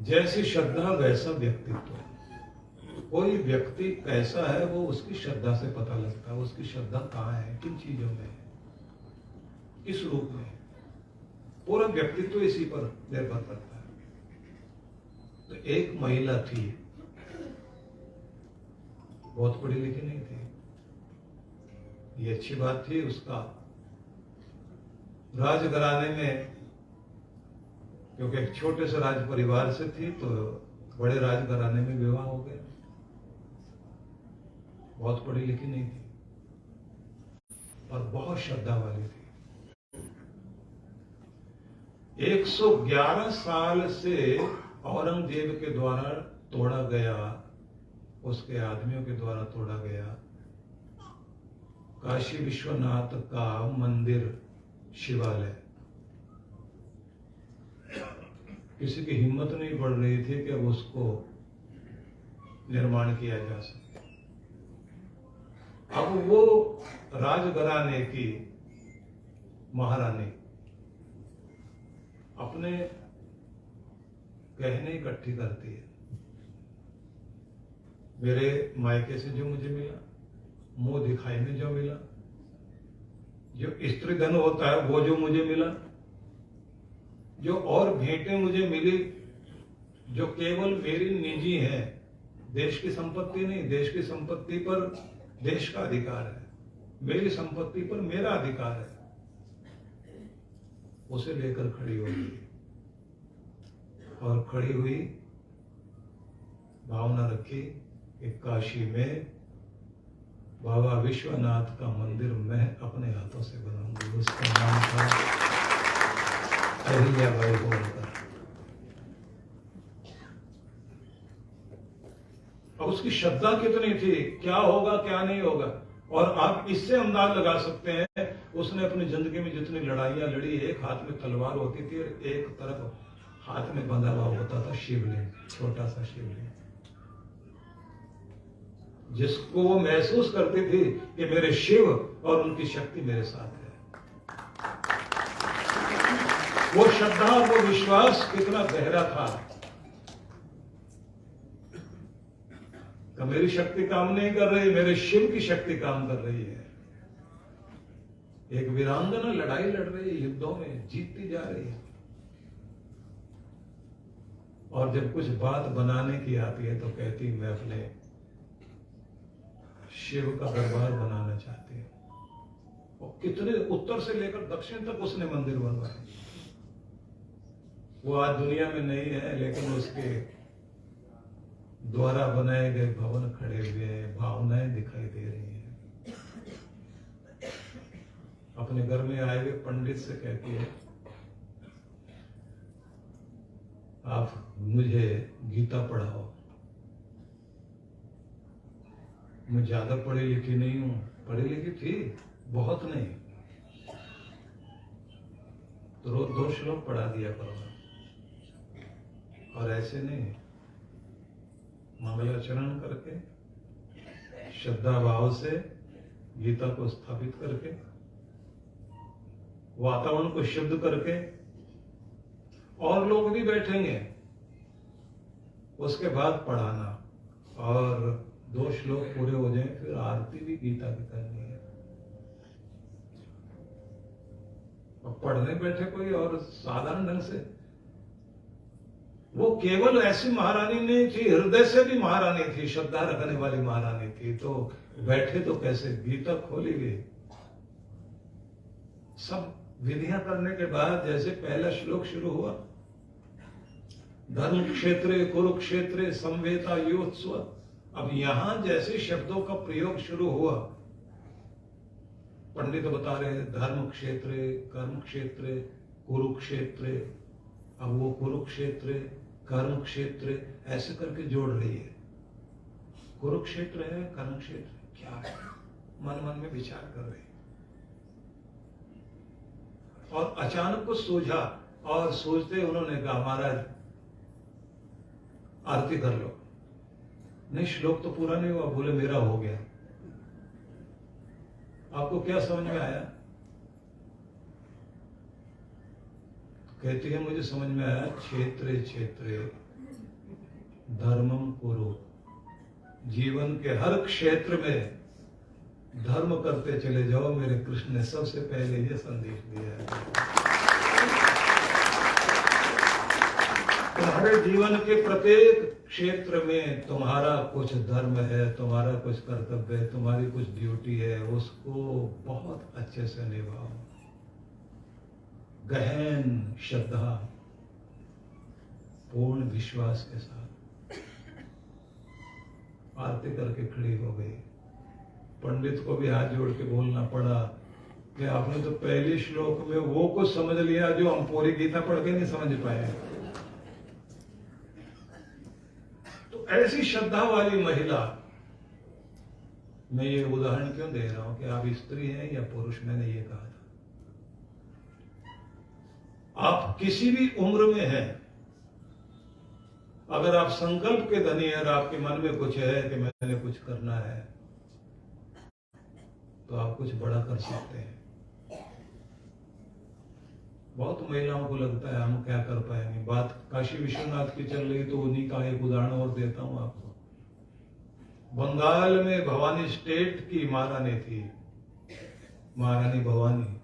जैसी श्रद्धा वैसा व्यक्तित्व। कोई व्यक्ति कैसा है वो उसकी श्रद्धा से पता लगता है। उसकी श्रद्धा कहाँ है, किन चीजों में है, किस रूप में। पूरा व्यक्तित्व इसी पर निर्भर करता है। तो एक महिला थी, बहुत पढ़ी लिखी नहीं थी, ये अच्छी बात थी। उसका राजघराने में, क्योंकि एक छोटे से राज परिवार से थी, तो बड़े राजघराने में विवाह हो गया। बहुत पढ़ी लिखी नहीं थी और बहुत श्रद्धा वाली थी। 111 साल से औरंगजेब के द्वारा तोड़ा गया, उसके आदमियों के द्वारा तोड़ा गया काशी विश्वनाथ का मंदिर, शिवालय। किसी की हिम्मत नहीं बढ़ रही थी कि अब उसको निर्माण किया जा सके। अब वो राजघराने की महारानी अपने गहने इकट्ठी करती है। मेरे मायके से जो मुझे मिला, मुंह दिखाई में जो मिला, जो स्त्री धन होता है वो जो मुझे मिला, जो और भेंटें मुझे मिली जो केवल मेरी निजी है, देश की संपत्ति नहीं। देश की संपत्ति पर देश का अधिकार है, मेरी संपत्ति पर मेरा अधिकार है। उसे लेकर खड़ी हो गई, और खड़ी हुई भावना रखी कि काशी में बाबा विश्वनाथ का मंदिर मैं अपने हाथों से बनाऊंगी। उसका नाम था अहिल्याबाई होलकर। अब उसकी श्रद्धा कितनी थी, क्या होगा क्या नहीं होगा, और आप इससे अंदाज लगा सकते हैं उसने अपनी जिंदगी में जितनी लड़ाइयां लड़ी। एक हाथ में तलवार होती थी और एक तरफ हाथ में बंधा हुआ होता था शिवलिंग, छोटा सा शिवलिंग, जिसको वो महसूस करती थी कि मेरे शिव और उनकी शक्ति मेरे साथ है। वो श्रद्धा, वो विश्वास कितना गहरा था कि मेरी शक्ति काम नहीं कर रही, मेरे शिव की शक्ति काम कर रही है। एक वीरांगना लड़ाई लड़ रही है, युद्धों में जीतती जा रही है, और जब कुछ बात बनाने की आती है तो कहती मैं अपने शिव का दरबार बनाना चाहती हूं। और कितने उत्तर से लेकर दक्षिण तक उसने मंदिर बनवाए। वो आज दुनिया में नहीं है, लेकिन उसके द्वारा बनाए गए भवन खड़े हुए हैं, भावनाएं दिखाई दे रही हैं। अपने घर में आए हुए पंडित से कहती है, आप मुझे गीता पढ़ाओ। मैं ज्यादा पढ़ी लिखी नहीं हूं, पढ़ी लिखी थी बहुत नहीं, तो रोज 2 श्लोक पढ़ा दिया करो। और ऐसे नहीं, मंगलाचरण करके श्रद्धा भाव से गीता को स्थापित करके, वातावरण को शुद्ध करके, और लोग भी बैठेंगे, उसके बाद पढ़ाना, और 2 श्लोक पूरे हो जाएं फिर आरती भी गीता की करनी है। और पढ़ने बैठे कोई और साधारण ढंग से वो केवल ऐसी महारानी नहीं थी, हृदय से भी महारानी थी, श्रद्धा रखने वाली महारानी थी। तो बैठे तो कैसे, गीता खोली गई, सब विधियां करने के बाद जैसे पहला श्लोक शुरू हुआ, धर्म क्षेत्रे कुरुक्षेत्रे संवेता योत्स्व, अब यहां जैसे शब्दों का प्रयोग शुरू हुआ, पंडित बता रहे हैं धर्म क्षेत्रे, कर्म क्षेत्रे, कुरुक्षेत्रे, अब वो कुरुक्षेत्रे, कर्म क्षेत्र ऐसे करके जोड़ रही है। कुरुक्षेत्र है, कर्म क्षेत्र क्या है, मन मन में विचार कर रही है। और अचानक को सूझा, और सोचते उन्होंने कहा महाराज आरती कर लो। नहीं, श्लोक तो पूरा नहीं हुआ, बोले मेरा हो गया। आपको क्या समझ में आया? कहती है मुझे समझ में आया, क्षेत्रे क्षेत्रे धर्मम कुरु, जीवन के हर क्षेत्र में धर्म करते चले जाओ। मेरे कृष्ण ने सबसे पहले ये संदेश दिया है। तुम्हारे जीवन के प्रत्येक क्षेत्र में तुम्हारा कुछ धर्म है, तुम्हारा कुछ कर्तव्य है, तुम्हारी कुछ ड्यूटी है, उसको बहुत अच्छे से निभाओ, गहन श्रद्धा, पूर्ण विश्वास के साथ। आरती करके खड़ी हो गई। पंडित को भी हाथ जोड़ के बोलना पड़ा कि आपने तो पहले श्लोक में वो कुछ समझ लिया जो हम पूरी गीता पढ़ के नहीं समझ पाए। तो ऐसी श्रद्धा वाली महिला, मैं ये उदाहरण क्यों दे रहा हूं कि आप स्त्री हैं या पुरुष, मैंने ये कहा था। आप किसी भी उम्र में हैं, अगर आप संकल्प के धनी हैं और आपके मन में कुछ है कि मैंने कुछ करना है, तो आप कुछ बड़ा कर सकते हैं। बहुत महिलाओं को लगता है हम क्या कर पाएंगे। बात काशी विश्वनाथ की चल रही, तो उन्हीं का एक उदाहरण और देता हूं आपको। बंगाल में भवानी स्टेट की महारानी थी, महारानी भवानी,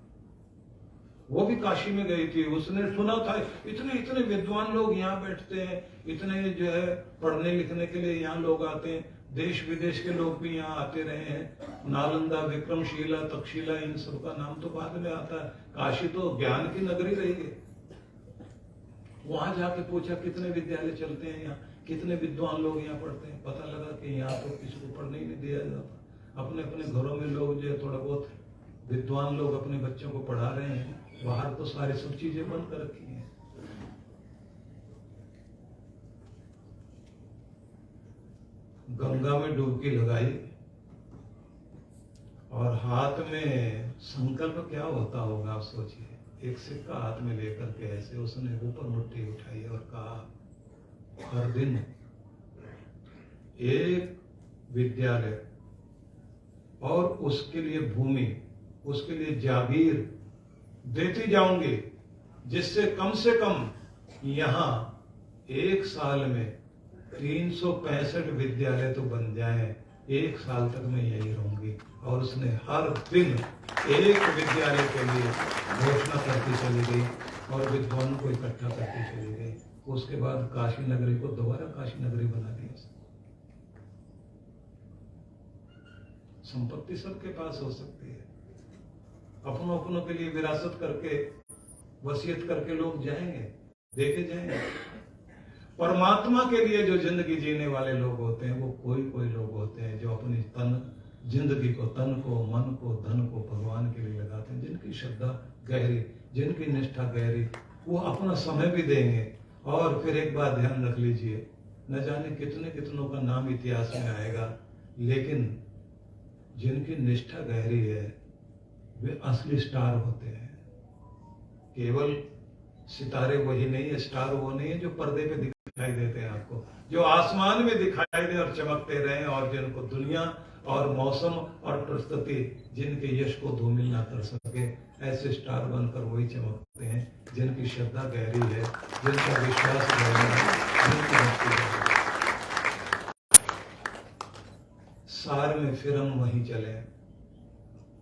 वो भी काशी में गई थी। उसने सुना था इतने इतने विद्वान लोग यहाँ बैठते हैं, इतने जो है पढ़ने लिखने के लिए यहाँ लोग आते हैं, देश विदेश के लोग भी यहाँ आते रहे हैं। नालंदा, विक्रमशिला, तक्षशिला, इन सबका नाम तो बाद में आता है। काशी तो ज्ञान की नगरी रही है। वहां जाके पूछा कितने विद्यालय चलते हैं यहाँ, कितने विद्वान लोग यहाँ पढ़ते हैं। पता लगा कि यहाँ तो किसी को पढ़ने ही नहीं दिया जाता। अपने अपने घरों में लोग जो है थोड़ा बहुत विद्वान लोग अपने बच्चों को पढ़ा रहे हैं, बाहर तो सारी सब चीजें बंद कर रखी हैं। गंगा में डुबकी लगाई और हाथ में संकल्प क्या होता होगा आप सोचिए। एक सिक्का हाथ में लेकर के ऐसे उसने ऊपर मुट्ठी उठाई और कहा हर दिन एक विद्यालय और उसके लिए भूमि, उसके लिए जागीर देती जाऊंगी, जिससे कम से कम यहाँ एक साल में 365 विद्यालय तो बन जाएं। एक साल तक मैं यही रहूंगी। और उसने हर दिन एक विद्यालय के लिए घोषणा करती चली गई और विद्वानों को इकट्ठा करती चली गई। उसके बाद काशी नगरी को दोबारा काशी नगरी बना दिया। संपत्ति सबके पास हो सकती है, अपनों अपनों के लिए विरासत करके, वसीयत करके लोग जाएंगे, देखे जाएंगे। परमात्मा के लिए जो जिंदगी जीने वाले लोग होते हैं, वो कोई कोई लोग होते हैं जो अपनी जिंदगी को, तन को, मन को, धन को भगवान के लिए लगाते हैं। जिनकी श्रद्धा गहरी, जिनकी निष्ठा गहरी, वो अपना समय भी देंगे। और फिर एक बात ध्यान रख लीजिए, न जाने कितने कितनों का नाम इतिहास में आएगा, लेकिन जिनकी निष्ठा गहरी है वे असली स्टार होते हैं। केवल सितारे वही नहीं है, स्टार वो नहीं है जो पर्दे पे दिखाई देते हैं आपको, जो आसमान में दिखाई दे और चमकते रहे, और जिनको दुनिया और मौसम और परिस्थिति जिनके यश को धूमिल ना कर सके, ऐसे स्टार बनकर वही चमकते हैं जिनकी श्रद्धा गहरी है, जिनका विश्वास गहरा है, जिनकी भक्ति है। सार में फिर हम वहीं चले।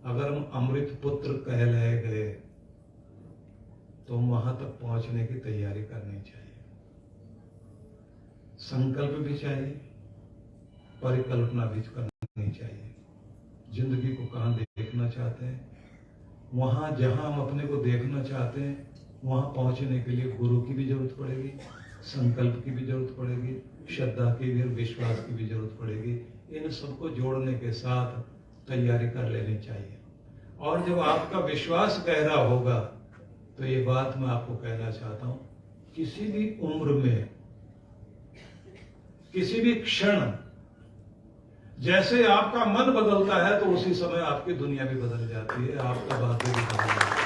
अगर हम अमृत पुत्र कहलाए गए तो वहां तक पहुंचने की तैयारी करनी चाहिए। संकल्प भी चाहिए, परिकल्पना भी करनी चाहिए। जिंदगी को कहाँ देखना चाहते हैं, वहाँ जहाँ हम अपने को देखना चाहते हैं वहाँ पहुँचने के लिए गुरु की भी जरूरत पड़ेगी, संकल्प की भी जरूरत पड़ेगी, श्रद्धा की भी और विश्वास की भी जरूरत पड़ेगी। इन सबको जोड़ने के साथ तैयारी कर लेनी चाहिए। और जब आपका विश्वास गहरा होगा तो ये बात मैं आपको कहना चाहता हूँ, किसी भी उम्र में, किसी भी क्षण जैसे आपका मन बदलता है तो उसी समय आपकी दुनिया भी बदल जाती है, आपका भाग्य भी बदल जाता है।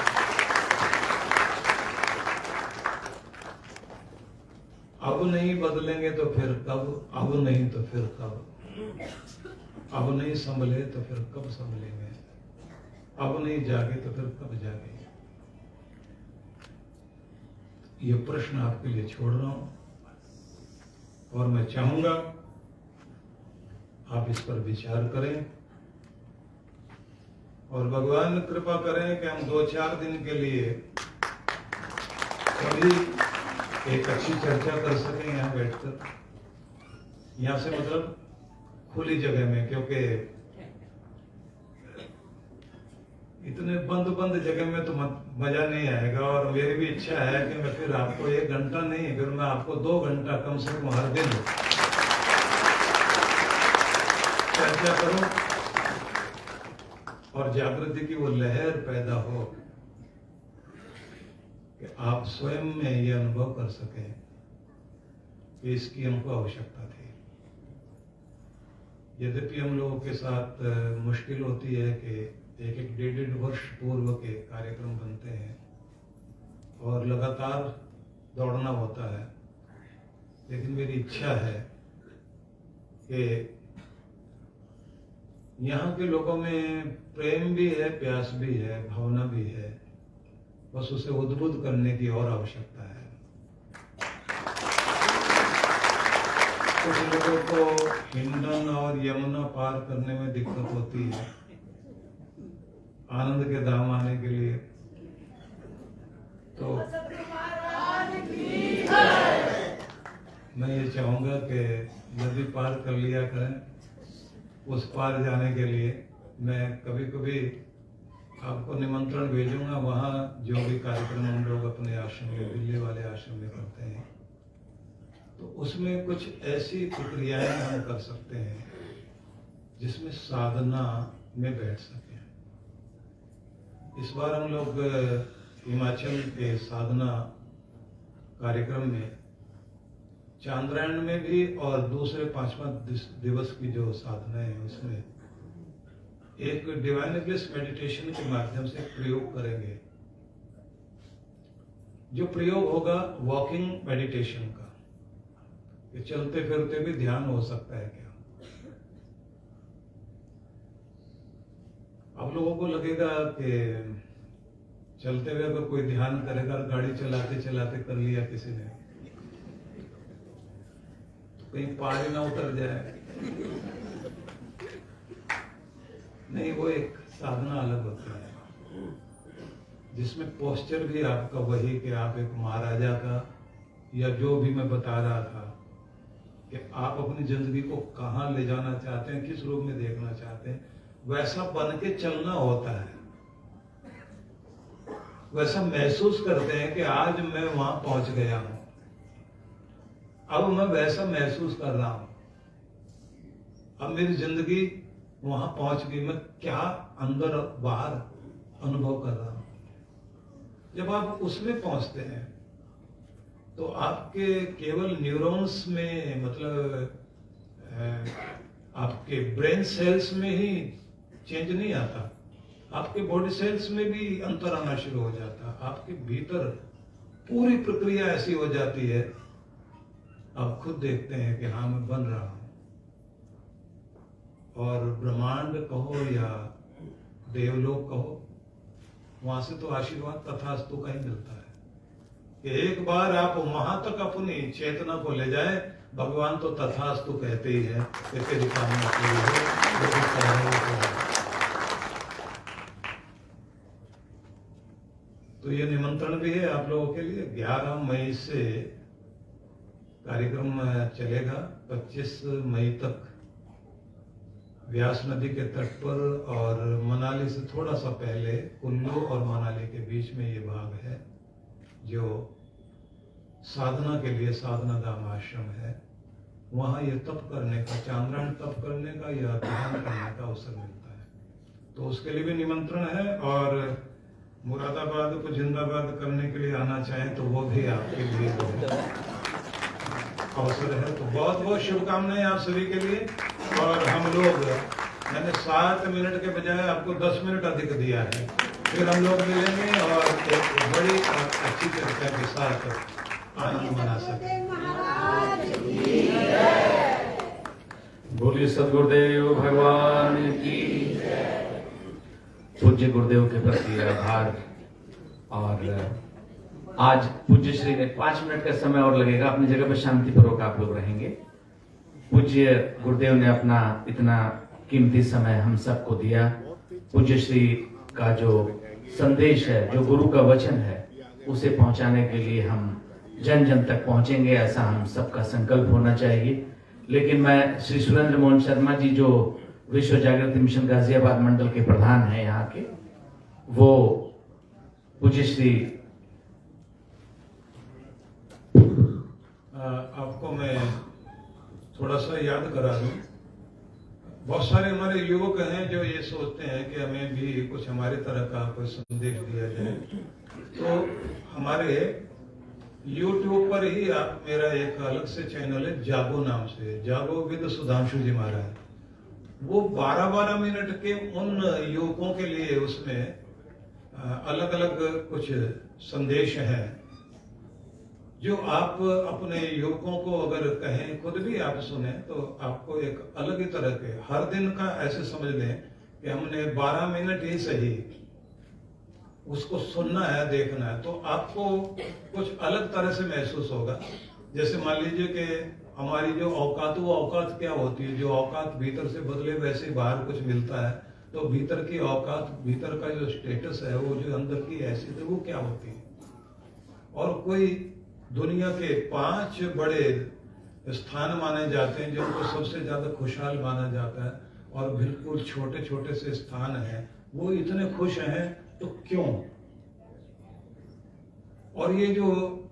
अब नहीं बदलेंगे तो फिर कब, अब नहीं तो फिर कब, अब नहीं संभले तो फिर कब संभलेंगे, अब नहीं जागे तो फिर कब जागे। ये प्रश्न आपके लिए छोड़ रहा हूं और मैं चाहूंगा आप इस पर विचार करें और भगवान कृपा करें कि हम 2-4 दिन के लिए कभी एक अच्छी चर्चा कर सकें यहाँ बैठकर, यहाँ से मतलब खुली जगह में, क्योंकि इतने बंद जगह में तो मजा नहीं आएगा। और मेरी भी इच्छा है कि मैं फिर आपको 1 घंटा नहीं, फिर मैं आपको 2 घंटा कम से कम हर दिन चर्चा करूं और जागृति की वो लहर पैदा हो कि आप स्वयं में ये अनुभव कर सकें कि इसकी हमको आवश्यकता थी। यद्यपि हम लोगों के साथ मुश्किल होती है कि 1-1.5 वर्ष पूर्व के कार्यक्रम बनते हैं और लगातार दौड़ना होता है, लेकिन मेरी इच्छा है कि यहाँ के लोगों में प्रेम भी है, प्यास भी है, भावना भी है, बस उसे उद्बुद्ध करने की और आवश्यकता है। कुछ लोगों को हिंडन और यमुना पार करने में दिक्कत होती है आनंद के धाम आने के लिए, तो मैं ये चाहूंगा कि नदी पार कर लिया करें। उस पार जाने के लिए मैं कभी कभी आपको निमंत्रण भेजूंगा, वहाँ जो भी कार्यक्रम हम लोग अपने आश्रम में, दिल्ली वाले आश्रम में करते हैं, तो उसमें कुछ ऐसी प्रक्रियाएं हम कर सकते हैं जिसमें साधना में बैठ सके। इस बार हम लोग हिमाचल के साधना कार्यक्रम में चांद्रायण में भी और दूसरे 5वां दिवस की जो साधना है उसमें एक डिवाइन ब्लिस मेडिटेशन के माध्यम से प्रयोग करेंगे। जो प्रयोग होगा वॉकिंग मेडिटेशन का, कि चलते फिरते भी ध्यान हो सकता है क्या। अब लोगों को लगेगा कि चलते हुए अगर कोई ध्यान करेगा, गाड़ी चलाते चलाते कर लिया किसी ने, तो कहीं पार ही ना उतर जाए। नहीं, वो एक साधना अलग होती है जिसमें पोस्चर भी आपका वही कि आप एक महाराजा का, या जो भी मैं बता रहा था कि आप अपनी जिंदगी को कहाँ ले जाना चाहते हैं, किस रूप में देखना चाहते हैं, वैसा बन के चलना होता है। वैसा महसूस करते हैं कि आज मैं वहां पहुंच गया हूं, अब मैं वैसा महसूस कर रहा हूं, अब मेरी जिंदगी वहां पहुंच गई, मैं क्या अंदर बाहर अनुभव कर रहा हूं। जब आप उसमें पहुंचते हैं तो आपके केवल न्यूरॉन्स में, मतलब आपके ब्रेन सेल्स में ही चेंज नहीं आता, आपके बॉडी सेल्स में भी अंतर आना शुरू हो जाता। आपके भीतर पूरी प्रक्रिया ऐसी हो जाती है, आप खुद देखते हैं कि हाँ मैं बन रहा हूं। और ब्रह्मांड कहो या देवलोक कहो, वहां से तो आशीर्वाद तथास्तु का ही मिलता है कि एक बार आप वहां तक अपनी चेतना को ले जाए, भगवान तो तथास्तु कहते ही है कि तेरी कामना पूरी हो, जो कुछ कह रहे हो। तो ये निमंत्रण भी है आप लोगों के लिए। 11 मई से कार्यक्रम चलेगा 25 मई तक व्यास नदी के तट पर, और मनाली से थोड़ा सा पहले कुल्लू और मनाली के बीच में ये भाग है जो साधना के लिए साधना धाम आश्रम है। वहाँ ये तप करने का, चांद्रायण तप करने का या ध्यान करने का अवसर मिलता है, तो उसके लिए भी निमंत्रण है। और मुरादाबाद को जिंदाबाद करने के लिए आना चाहें तो वो भी आपके लिए अवसर है। तो बहुत बहुत शुभकामनाएं आप सभी के लिए। और हम लोग, मैंने 7 मिनट के बजाय आपको 10 मिनट अधिक दिया है, फिर हम लोग मिलेंगे और एक बड़ी अच्छी चर्चा के साथ आनंद मना सकें। बोलिए सदगुरुदेव भगवान की। पूज्य गुरुदेव के प्रति आभार। और आज पूज्य श्री ने 5 मिनट का समय और लगेगा, अपनी जगह पर शांतिपूर्वक आप लोग रहेंगे। पूज्य गुरुदेव ने अपना इतना कीमती समय हम सबको दिया। पूज्य श्री का जो संदेश है, जो गुरु का वचन है, उसे पहुंचाने के लिए हम जन जन तक पहुंचेंगे, ऐसा हम सबका संकल्प होना चाहिए। लेकिन मैं श्री सुरेंद्र मोहन शर्मा जी, जो विश्व जागृति मिशन गाजियाबाद मंडल के प्रधान हैं यहाँ के, वो पूज्य श्री आपको मैं थोड़ा सा याद करा दूं। बहुत सारे हमारे युवक हैं जो ये सोचते हैं कि हमें भी कुछ हमारे तरह का कोई संदेश दिया जाए। तो हमारे YouTube पर ही आप, मेरा एक अलग से चैनल है जागो नाम से, जागो विद सुधांशु जी महाराज। वो 12-12 मिनट के उन युवकों के लिए उसमें अलग अलग कुछ संदेश हैं जो आप अपने युवकों को अगर कहें, खुद भी आप सुने, तो आपको एक अलग ही तरह के, हर दिन का ऐसे समझ लें कि हमने 12 मिनट ही सही उसको सुनना है, देखना है, तो आपको कुछ अलग तरह से महसूस होगा। जैसे मान लीजिए कि हमारी जो औकात, वो औकात क्या होती है, जो औकात भीतर से बदले वैसे ही बाहर कुछ मिलता है, तो भीतर की औकात, भीतर का जो स्टेटस है, वो जो अंदर की हैसियत है, वो क्या होती है। और कोई दुनिया के 5 बड़े स्थान माने जाते हैं जिनको सबसे ज्यादा खुशहाल माना जाता है, और बिल्कुल छोटे छोटे से स्थान हैं, वो इतने खुश हैं, तो क्यों। और ये जो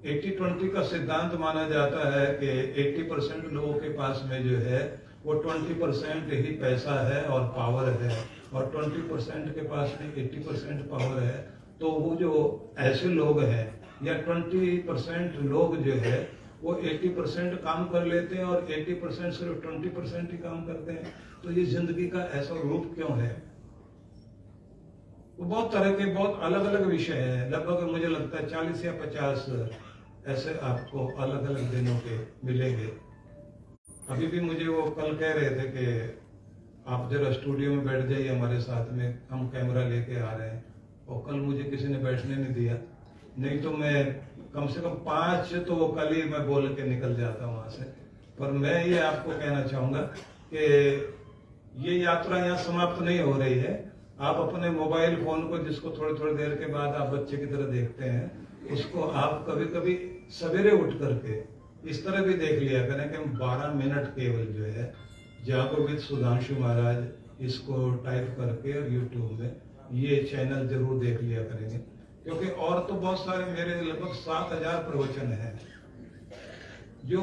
80-20 का सिद्धांत माना जाता है कि 80% लोगों के पास में जो है वो 20% ही पैसा है और पावर है, और 20% के पास में 80% पावर है, तो वो जो ऐसे लोग हैं, या 20% लोग जो है वो 80% काम कर लेते हैं और 80% सिर्फ 20% ही काम करते हैं, तो ये जिंदगी का ऐसा रूप क्यों है। वो बहुत तरह के, बहुत अलग अलग विषय हैं। लगभग मुझे लगता है 40 या 50 ऐसे आपको अलग अलग दिनों के मिलेंगे। अभी भी मुझे वो कल कह रहे थे कि आप जरा स्टूडियो में बैठ जाइए हमारे साथ में, हम कैमरा लेके आ रहे हैं, और कल मुझे किसी ने बैठने नहीं दिया, नहीं तो मैं कम से कम 5 तो वो कल ही मैं बोल के निकल जाता वहां से। पर मैं ये आपको कहना चाहूंगा कि ये यात्रा यहाँ समाप्त नहीं हो रही है। आप अपने मोबाइल फोन को, जिसको थोड़ी थोड़ी देर के बाद आप बच्चे की तरह देखते हैं, उसको आप कभी कभी सवेरे उठ करके इस तरह भी देख लिया करें कि हम 12 मिनट केवल जो है जागो विद सुधांशु महाराज, इसको टाइप करके और यूट्यूब में ये चैनल जरूर देख लिया करेंगे, क्योंकि और तो बहुत सारे मेरे लगभग 7000 प्रवचन हैं जो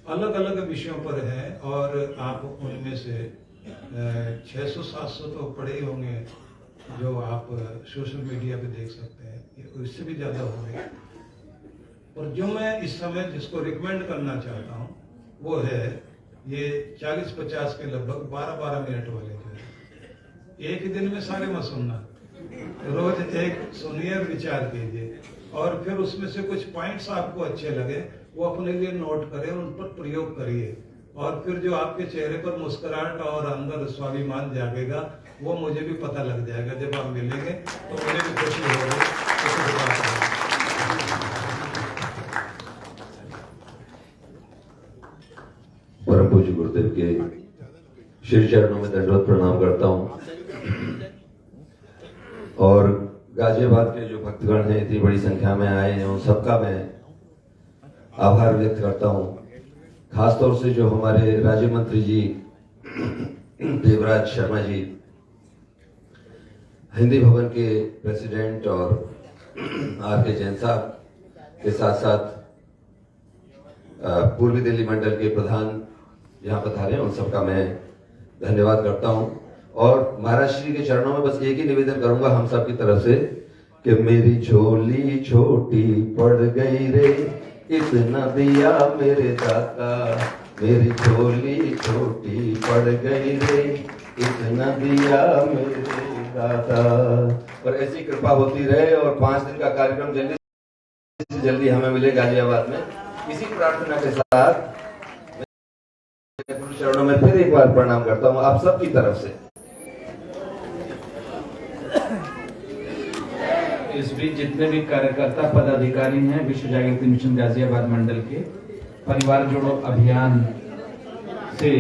अलग अलग विषयों पर हैं, और आप उनमें से 600-700 तो पढ़े ही होंगे जो आप सोशल मीडिया पे देख सकते हैं, इससे भी ज्यादा होंगे। और जो मैं इस समय जिसको रिकमेंड करना चाहता हूँ वो है ये 40-50 के लगभग 12-12 मिनट वाले जो है। एक ही दिन में सारे मत सुनना, रोज एक सुनिए, विचार कीजिए, और फिर उसमें से कुछ पॉइंट्स आपको अच्छे लगे वो अपने लिए नोट करें, उन पर प्रयोग करिए, और फिर जो आपके चेहरे पर मुस्कुराहट और अंदर स्वाभिमान जागेगा वो मुझे भी पता लग जाएगा। जब आप मिलेंगे तो मुझे भी खुशी होगी। परम पूज्य गुरुदेव के श्री चरणों में दंडवत प्रणाम करता हूँ, और गाजियाबाद के जो भक्तगण हैं इतनी बड़ी संख्या में आए हैं उन सबका मैं आभार व्यक्त करता हूँ। खासतौर से जो हमारे राज्य मंत्री जी देवराज शर्मा जी, हिंदी भवन के प्रेसिडेंट और आर.के. जैन साहब के साथ साथ पूर्वी दिल्ली मंडल के प्रधान यहाँ पधारे, उन सबका मैं धन्यवाद करता हूँ। और महाराज श्री के चरणों में बस एक ही निवेदन करूंगा हम सब की तरफ से कि मेरी झोली छोटी पड़ गई रे, इतना दिया मेरे दाता, मेरी झोली छोटी पड़ गई रे, इतना दिया मेरे दाता। और ऐसी कृपा होती रहे और 5 दिन का कार्यक्रम जल्दी से जल्दी हमें मिले गाजियाबाद में। इसी प्रार्थना के साथ मैं गुरु चरणों में फिर एक बार प्रणाम करता हूँ आप सबकी तरफ से। इस बीच जितने भी कार्यकर्ता पदाधिकारी हैं विश्व जागृति मिशन गाजियाबाद मंडल के परिवार जोड़ो अभियान से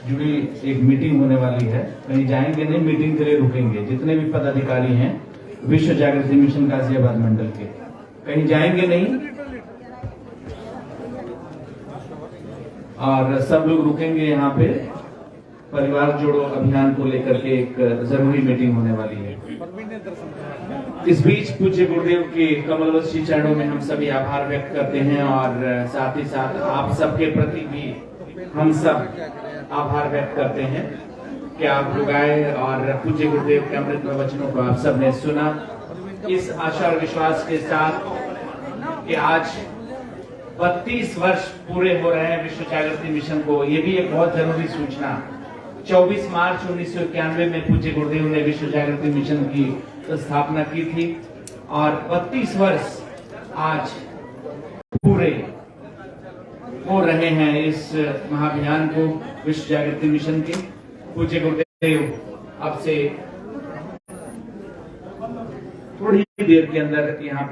जुड़ी एक मीटिंग होने वाली है। कहीं जाएंगे नहीं, मीटिंग के लिए रुकेंगे। जितने भी पदाधिकारी हैं विश्व जागृति मिशन गाजियाबाद मंडल के कहीं जाएंगे नहीं और सब लोग रुकेंगे यहाँ पे। परिवार जोड़ो अभियान को लेकर के एक जरूरी मीटिंग होने वाली है। इस बीच पूज्य गुरुदेव के कमलवत श्री चरणों में हम सभी आभार व्यक्त करते हैं और साथ ही साथ आप सबके प्रति भी हम सब आभार व्यक्त करते हैं कि आप लोग आए और पूज्य गुरुदेव के अमृत वचनों को आप सबने सुना। इस आशा और विश्वास के साथ कि आज 32 वर्ष पूरे हो रहे हैं विश्व जागृति मिशन को। ये भी एक बहुत जरूरी सूचना। 24 मार्च 1991 में पूज्य गुरुदेव ने विश्व जागृति मिशन की स्थापना की थी और 32 वर्ष आज पूरे हो रहे हैं इस महाअभियान को विश्व जागृति मिशन के। पूज्य गुरुदेव अब से थोड़ी देर के अंदर यहाँ